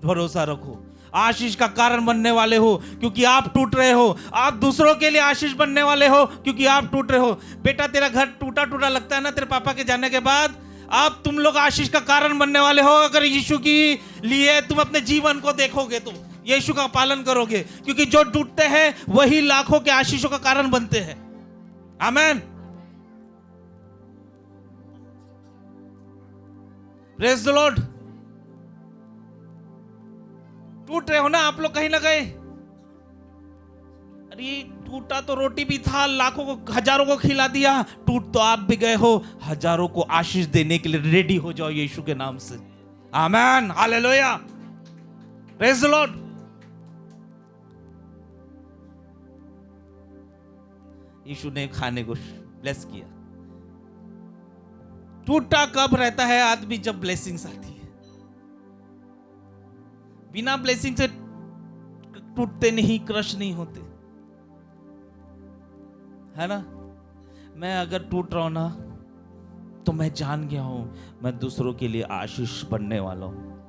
भरोसा रखो, आशीष का कारण बनने वाले हो क्योंकि आप टूट रहे हो। आप दूसरों के लिए आशीष बनने वाले हो क्योंकि आप टूट रहे हो। बेटा तेरा घर टूटा टूटा लगता है ना तेरे पापा के जाने के बाद, आप तुम लोग आशीष का कारण बनने वाले हो। अगर यीशु की लिए तुम अपने जीवन को देखोगे तो यीशु का पालन करोगे, क्योंकि जो टूटते हैं वही लाखों के आशीषों का कारण बनते हैं। आमीन। Praise the Lord. टूट रहे हो ना आप लोग कहीं ना कहीं? अरे टूटा तो रोटी भी था, लाखों को हजारों को खिला दिया। टूट तो आप भी गए हो, हजारों को आशीष देने के लिए रेडी हो जाओ यीशु के नाम से। आमीन, हालेलुया, प्रेज द लॉर्ड। यीशु ने खाने को ब्लेस किया। टूटा कब रहता है आदमी? जब ब्लेसिंग्स आती है। बिना ब्लेसिंग से टूटते नहीं, क्रश नहीं होते, है ना? मैं अगर टूट रहा हूं ना तो मैं जान गया हूं मैं दूसरों के लिए आशीष बनने वाला हूं।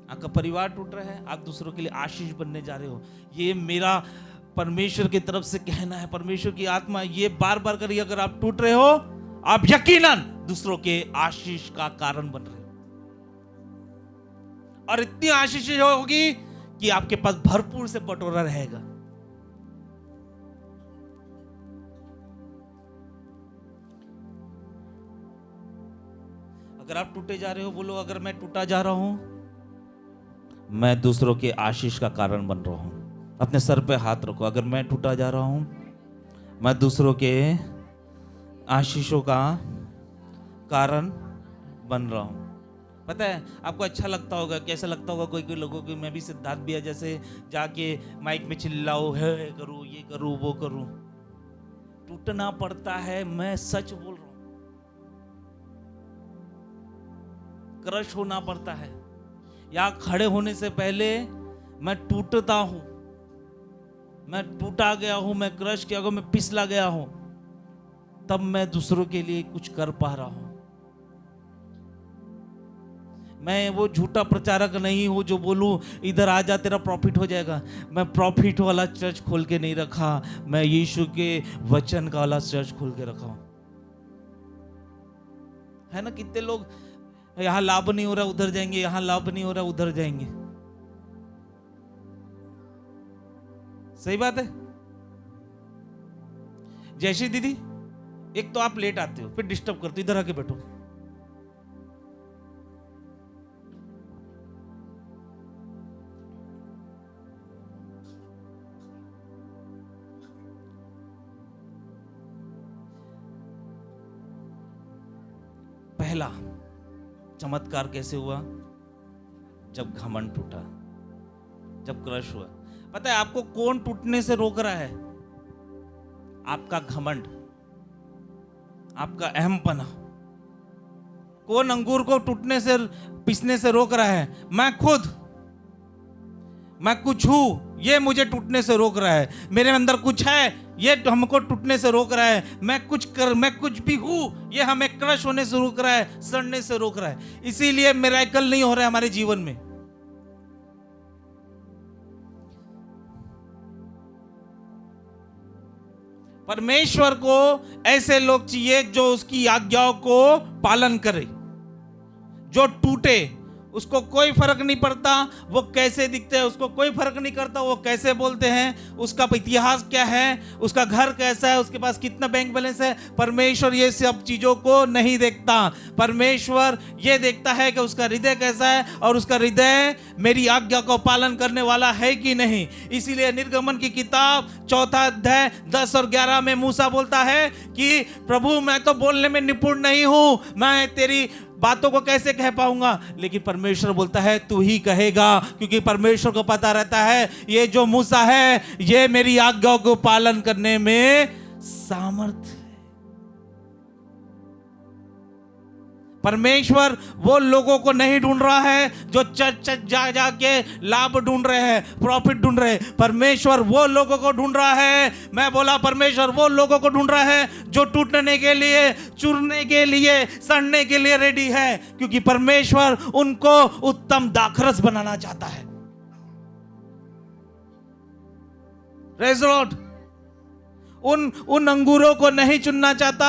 आपका परिवार टूट रहा है, आप दूसरों के लिए आशीष बनने जा रहे हो। ये मेरा परमेश्वर की तरफ से कहना है, परमेश्वर की आत्मा ये बार बार करिए, अगर आप टूट रहे हो आप यकीनन दूसरों के आशीष का कारण बन रहे हो, और इतनी आशीष होगी कि आपके पास भरपूर से बटोरा रहेगा। अगर आप टूटे जा रहे हो, बोलो अगर मैं टूटा जा रहा हूं, मैं दूसरों के आशीष का कारण बन रहा हूं। अपने सर पे हाथ रखो, अगर मैं टूटा जा रहा हूं, मैं दूसरों के आशीषों का कारण बन रहा हूं। पता है आपको अच्छा लगता होगा, कैसा लगता होगा कोई कोई लोगों को, मैं भी सिद्धार्थ भैया जैसे जाके माइक में चिल्लाओ, है करूँ, ये करूँ, वो करूँ। टूटना पड़ता है, मैं सच बोल रहा हूँ, क्रश होना पड़ता है। या खड़े होने से पहले मैं टूटता हूं, मैं टूटा गया हूं, मैं क्रश किया गया, मैं पिसला गया हूं, तब मैं दूसरों के लिए कुछ कर पा रहा हूं। मैं वो झूठा प्रचारक नहीं हूं जो बोलूं इधर आ जा तेरा प्रॉफिट हो जाएगा। मैं प्रॉफिट वाला चर्च खोल के नहीं रखा, मैं यीशु के वचन का वाला चर्च खोल के रखा हूं। है ना, कितने लोग यहां लाभ नहीं हो रहा उधर जाएंगे, यहां लाभ नहीं हो रहा उधर जाएंगे। सही बात है। जैसी दीदी, एक तो आप लेट आते हो, फिर डिस्टर्ब करते हो, इधर आके बैठो। पहला चमत्कार कैसे हुआ? जब घमंड टूटा, जब क्रश हुआ। पता है आपको कौन टूटने से रोक रहा है? आपका घमंड, आपका अहमपना। कौन अंगूर को टूटने से, पिसने से रोक रहा है? मैं खुद। मैं कुछ हूं, ये मुझे टूटने से रोक रहा है। मेरे अंदर कुछ है, ये हमको टूटने से रोक रहा है। मैं कुछ भी हूं, ये हमें क्रश होने से रोक रहा है, सड़ने से रोक रहा है। इसीलिए मिरेकल नहीं हो रहा है हमारे जीवन में। परमेश्वर को ऐसे लोग चाहिए जो उसकी आज्ञाओं को पालन करे, जो टूटे। उसको कोई फर्क नहीं पड़ता वो कैसे दिखते हैं, उसको कोई फर्क नहीं करता वो कैसे बोलते हैं, उसका इतिहास क्या है, उसका घर कैसा है, उसके पास कितना बैंक बैलेंस है। परमेश्वर ये सब चीजों को नहीं देखता। परमेश्वर ये देखता है कि उसका हृदय कैसा है और उसका हृदय मेरी आज्ञा को पालन करने वाला है कि नहीं। इसीलिए निर्गमन की किताब 4 अध्याय 10 और 11 में मूसा बोलता है कि प्रभु मैं तो बोलने में निपुण नहीं हूं, मैं तेरी बातों को कैसे कह पाऊंगा। लेकिन परमेश्वर बोलता है तू ही कहेगा, क्योंकि परमेश्वर को पता रहता है ये जो मूसा है ये मेरी आज्ञा को पालन करने में सामर्थ्य है। परमेश्वर वो लोगों को नहीं ढूंढ रहा है जो चर्च जा जाके लाभ ढूंढ रहे हैं, प्रॉफिट ढूंढ रहे हैं। परमेश्वर वो लोगों को ढूंढ रहा है। मैं बोला परमेश्वर वो लोगों को ढूंढ रहा है जो टूटने के लिए, चुरने के लिए, सड़ने के लिए रेडी है, क्योंकि परमेश्वर उनको उत्तम दाखरस बनाना चाहता है। Praise the Lord. उन अंगूरों को नहीं चुनना चाहता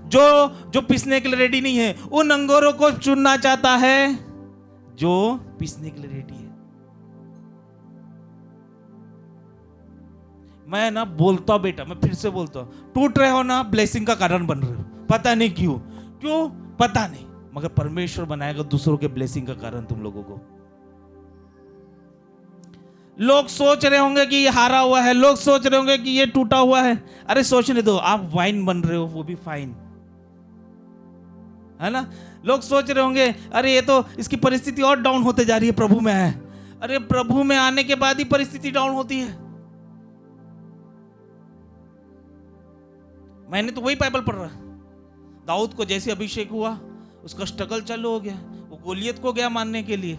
जो पिसने के लिए रेडी नहीं है। उन अंगूरों को चुनना चाहता है जो पिसने के लिए रेडी है। मैं ना बोलता बेटा, मैं फिर से बोलता हूं, टूट रहे हो ना, ब्लेसिंग का कारण बन रहे हो। पता नहीं क्यों पता नहीं, मगर परमेश्वर बनाएगा दूसरों के ब्लेसिंग का कारण तुम लोगों को। लोग सोच रहे होंगे कि ये हारा हुआ है, लोग सोच रहे होंगे कि ये टूटा हुआ है। अरे सोचने दो, आप वाइन बन रहे हो वो भी फाइन है ना। लोग सोच रहे होंगे अरे ये तो इसकी परिस्थिति और डाउन होते जा रही है, प्रभु में है। अरे प्रभु में आने के बाद ही परिस्थिति डाउन होती है। मैंने तो वही बाइबल पढ़ रहा। दाऊद को जैसे अभिषेक हुआ उसका स्ट्रगल चालू हो गया, वो गोलियत को गया मारने के लिए।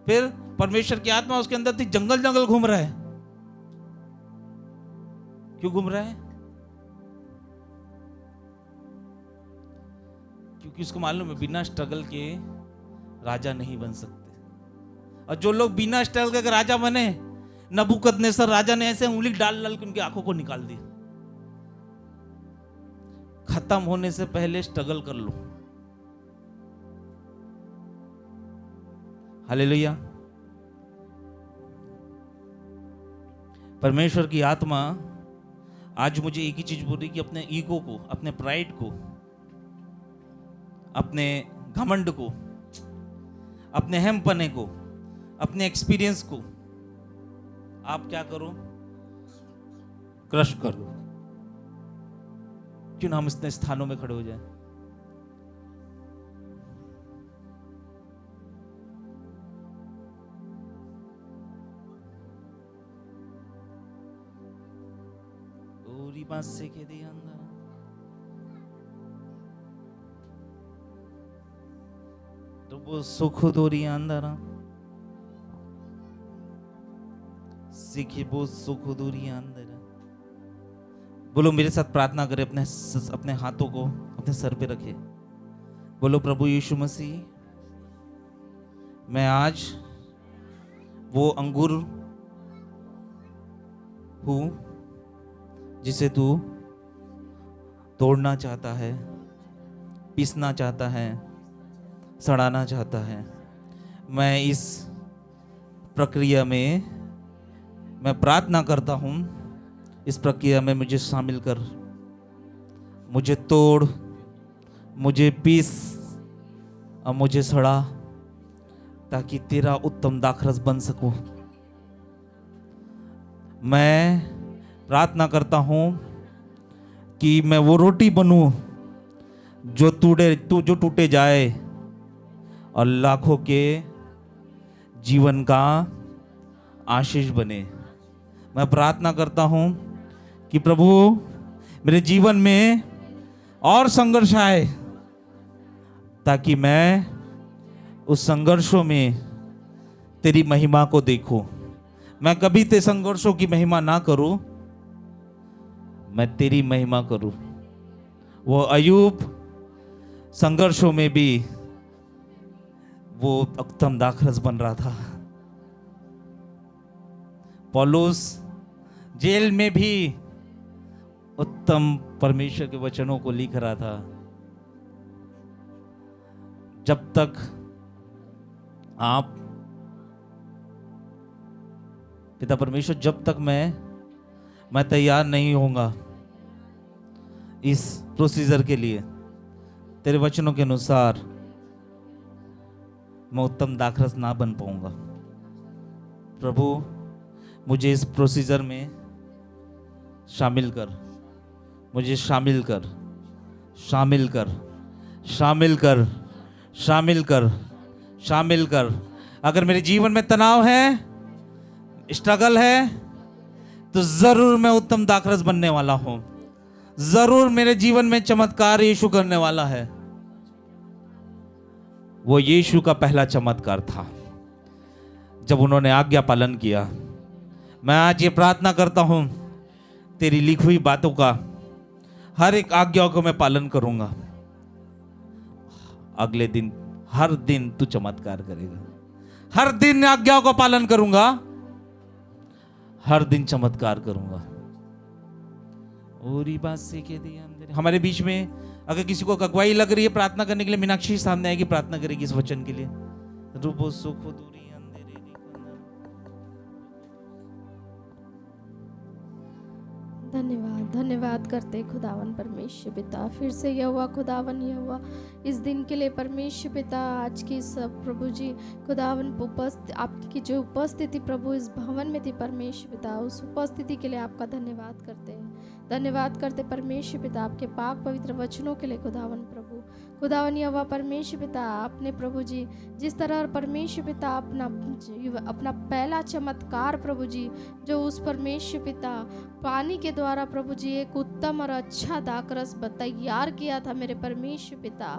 फिर परमेश्वर की आत्मा उसके अंदर थी, जंगल जंगल घूम रहा है। क्यों घूम रहा है? क्योंकि उसको मालूम है बिना स्ट्रगल के राजा नहीं बन सकते। और जो लोग बिना स्ट्रगल के राजा बने, नबूकदनेस्सर राजा ने ऐसे उंगली डाल डाल के उनकी आंखों को निकाल दी। खत्म होने से पहले स्ट्रगल कर लो। हालेलुया। परमेश्वर की आत्मा आज मुझे एक ही चीज बोल रही कि अपने ईगो को, अपने प्राइड को, अपने घमंड को, अपने अहमपने को, अपने एक्सपीरियंस को आप क्या करो? क्रश कर दो। क्यों ना हम इतने स्थानों में खड़े हो जाएं? ओरी बात से के दिया अंदर तो वो सुख दोरी अंदर सीखी वो सुख दूरी अंदर। बोलो मेरे साथ प्रार्थना करें, अपने हाथों को अपने सर पे रखे। बोलो प्रभु यीशु मसीह, मैं आज वो अंगूर हूं जिसे तू तोड़ना चाहता है, पीसना चाहता है, सड़ाना चाहता है। मैं इस प्रक्रिया में मैं प्रार्थना करता हूं, इस प्रक्रिया में मुझे शामिल कर, मुझे तोड़, मुझे पीस और मुझे सड़ा, ताकि तेरा उत्तम दाखरस बन सकूं। मैं प्रार्थना करता हूं कि मैं वो रोटी बनूं जो टूटे जाए और लाखों के जीवन का आशीष बने। मैं प्रार्थना करता हूं कि प्रभु मेरे जीवन में और संघर्ष आए, ताकि मैं उस संघर्षों में तेरी महिमा को देखूं। मैं कभी ते संघर्षों की महिमा ना करूं, मैं तेरी महिमा करूं। वो अयूब संघर्षों में भी वो उत्तम दाखरस बन रहा था। पौलुस जेल में भी उत्तम परमेश्वर के वचनों को लिख रहा था। जब तक आप पिता परमेश्वर, जब तक मैं तैयार नहीं होऊंगा इस प्रोसीजर के लिए, तेरे वचनों के अनुसार मैं उत्तम दाखरस ना बन पाऊंगा। प्रभु मुझे इस प्रोसीजर में शामिल कर, मुझे शामिल कर, शामिल कर, शामिल कर, शामिल कर, शामिल कर। अगर मेरे जीवन में तनाव है, स्ट्रगल है, तो जरूर मैं उत्तम दाखरस बनने वाला हूं। जरूर मेरे जीवन में चमत्कार यीशु करने वाला है। वो यीशु का पहला चमत्कार था जब उन्होंने आज्ञा पालन किया। मैं आज ये प्रार्थना करता हूं, तेरी लिखी हुई बातों का हर एक आज्ञा को मैं पालन करूंगा। अगले दिन हर दिन तू चमत्कार करेगा। हर दिन आज्ञाओं का पालन करूंगा, हर दिन चमत्कार करूंगा। और ये बात से कह दिया हमारे बीच में अगर किसी को अगुवाई लग रही है प्रार्थना करने के लिए, मीनाक्षी सामने आएगी, प्रार्थना करेगी इस वचन के लिए। रूपो सुख दूरी धन्यवाद, धन्यवाद करते खुदावन परमेश्वर पिता, फिर से यह हुआ खुदावन, यह हुआ इस दिन के लिए परमेश्वर पिता। आज की सब प्रभु जी खुदावन आपकी जो उपस्थिति प्रभु इस भवन में थी परमेश्वर पिता, उस उपस्थिति के लिए आपका धन्यवाद करते हैं। धन्यवाद करते परमेश्वर पिता आपके पाक पवित्र वचनों के लिए खुदावन प्रभु। खुदावन यह हुआ परमेश्वर पिता, आपने प्रभु जी जिस तरह परमेश्वर पिता अपना पहला चमत्कार प्रभु जी जो उस परमेश्वर पिता पानी के द्वारा प्रभु जी एक उत्तम और अच्छा दाखरस तैयार किया था मेरे परमेश्वर पिता।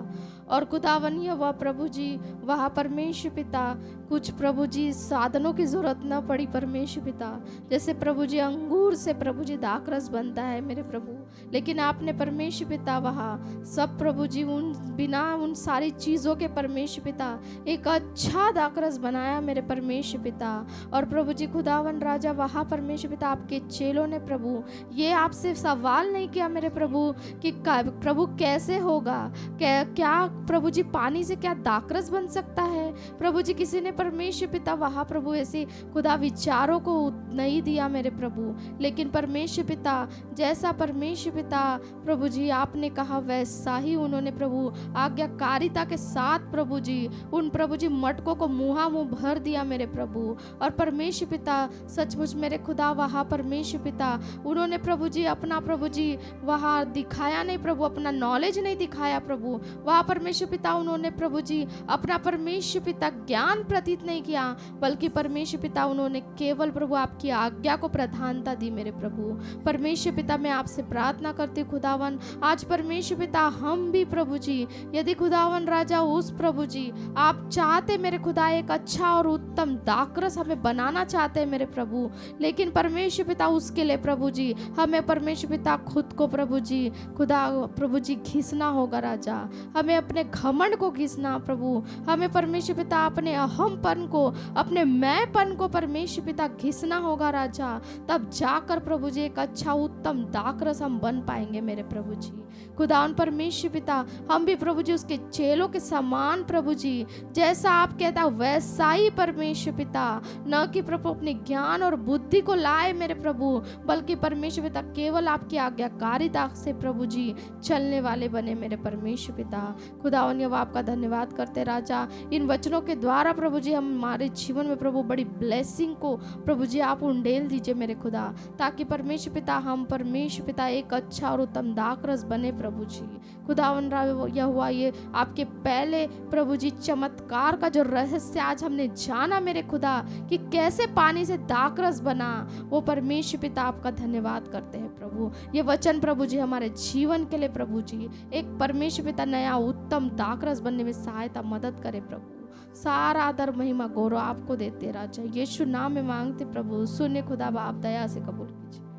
और खुदावन यह हुआ प्रभु जी वहाँ परमेश्वर पिता कुछ प्रभु जी साधनों की जरूरत न पड़ी परमेश्वर पिता। जैसे प्रभु जी अंगूर से प्रभु जी दाखरस बनता है मेरे प्रभु, लेकिन आपने परमेश्वर पिता वहाँ सब प्रभु जी उन बिना उन सारी चीज़ों के परमेश्वर पिता एक अच्छा दाखरस बनाया मेरे परमेश्वर पिता। और प्रभु जी खुदावन राजा वहाँ परमेश्वर पिता आपके चेलों ने प्रभु ये आपसे सवाल नहीं किया मेरे प्रभु कि प्रभु कैसे होगा, क्या प्रभु जी पानी से क्या दाखरस बन सकता है। प्रभु जी किसी ने परमेश्वर पिता वहाँ प्रभु ऐसे खुदा विचारों को नहीं दिया मेरे प्रभु, लेकिन परमेश्वर पिता जैसा परमेश्वर पिता प्रभु जी आपने कहा वैसा ही उन्होंने प्रभु आज्ञाकारिता के साथ प्रभु जी उन प्रभु जी मटकों को मुँह भर दिया मेरे प्रभु। और परमेश्वर पिता सचमुच मेरे खुदा वहाँ परमेश्वर पिता उन्होंने प्रभु जी अपना प्रभु जी वहाँ दिखाया नहीं प्रभु, अपना नॉलेज नहीं दिखाया प्रभु, वहाँ परमेश्वर पिता उन्होंने प्रभु जी अपना परमेश्वर पिता ज्ञान प्रतीत नहीं किया, बल्कि परमेश्वर पिता उन्होंने केवल प्रभु आपकी आज्ञा को प्रधानता दी मेरे प्रभु। परमेश्वर पिता मैं आपसे प्रार्थना करती खुदावन आज परमेश्वर पिता हम भी प्रभु जी यदि खुदावन राजा उस प्रभु जी आप चाहते मेरे खुदा एक अच्छा और उत्तम दाखरस हमें बनाना चाहते हैं मेरे प्रभु, लेकिन परमेश्वर पिता उसके लिए प्रभु जी हमें परमेश्वर पिता खुद को प्रभु जी खुदा प्रभु जी घिसना होगा राजा, हमें अपने घमंड को घिसना प्रभु, हमें परमेश्वर पिता अपने अहमपन को अपने मैंपन को परमेश्वर पिता घिसना होगा राजा, तब जाकर प्रभु जी एक अच्छा उत्तम दाखरस हम बन पाएंगे मेरे प्रभु जी। खुदावन परमेश्वर पिता हम भी प्रभु जी उसके चेलों के समान प्रभु जी जैसा आप कहता वैसा ही परमेश्वर पिता न कि प्रभु अपने ज्ञान और बुद्धि को लाए मेरे प्रभु, बल्कि परमेश्वर पिता केवल आपकी आज्ञाकारिता से प्रभु जी चलने वाले बने मेरे परमेश्वर पिता। खुदावन आपका धन्यवाद करते राजा, इन वचनों के द्वारा प्रभु जी हमारे जीवन में प्रभु बड़ी ब्लेसिंग को प्रभु जी आप उंडेल दीजिए मेरे खुदा, ताकि परमेश्वर पिता हम परमेश्वर पिता एक अच्छा और उत्तम दाखरस बने प्रभु जी। खुदावन यह हुआ ये आपके पहले प्रभु जी चमत्कार का जो रहस्य आज हमने जाना मेरे खुदा कि कैसे पानी से दाखरस बना, वो परमेश्वर पिता आपका धन्यवाद करते हैं प्रभु। ये वचन प्रभु जी हमारे जीवन के लिए प्रभु जी एक परमेश्वर पिता नया उत्तम दाखरस बनने में सहायता मदद करे प्रभु। सारा आदर महिमा गौरव आपको देते राजा, यीशु नाम में मांगते प्रभु, सुने खुदा बाप दया से कबूल कीजिए।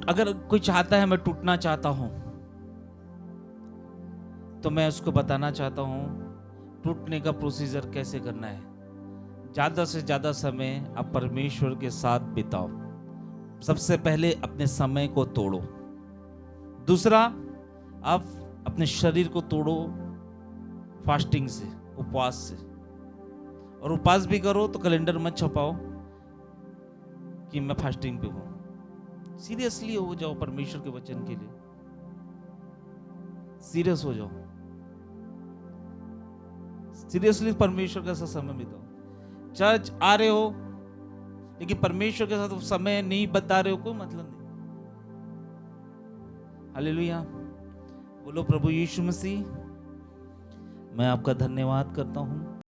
अगर कोई चाहता है मैं टूटना चाहता हूं तो मैं उसको बताना चाहता हूं टूटने का प्रोसीजर कैसे करना है। ज्यादा से ज्यादा समय आप परमेश्वर के साथ बिताओ। सबसे पहले अपने समय को तोड़ो। दूसरा आप अपने शरीर को तोड़ो फास्टिंग से, उपवास से, और उपवास भी करो तो कैलेंडर मत छपाओ कि मैं फास्टिंग पे हूं। सीरियसली हो जाओ परमेश्वर के वचन के लिए, सीरियस हो जाओ, सीरियसली परमेश्वर के साथ समय बिताओ। चर्च आ रहे हो लेकिन परमेश्वर के साथ समय नहीं बता रहे हो, कोई मतलब नहीं। हालेलुया, बोलो प्रभु यीशु मसीह मैं आपका धन्यवाद करता हूं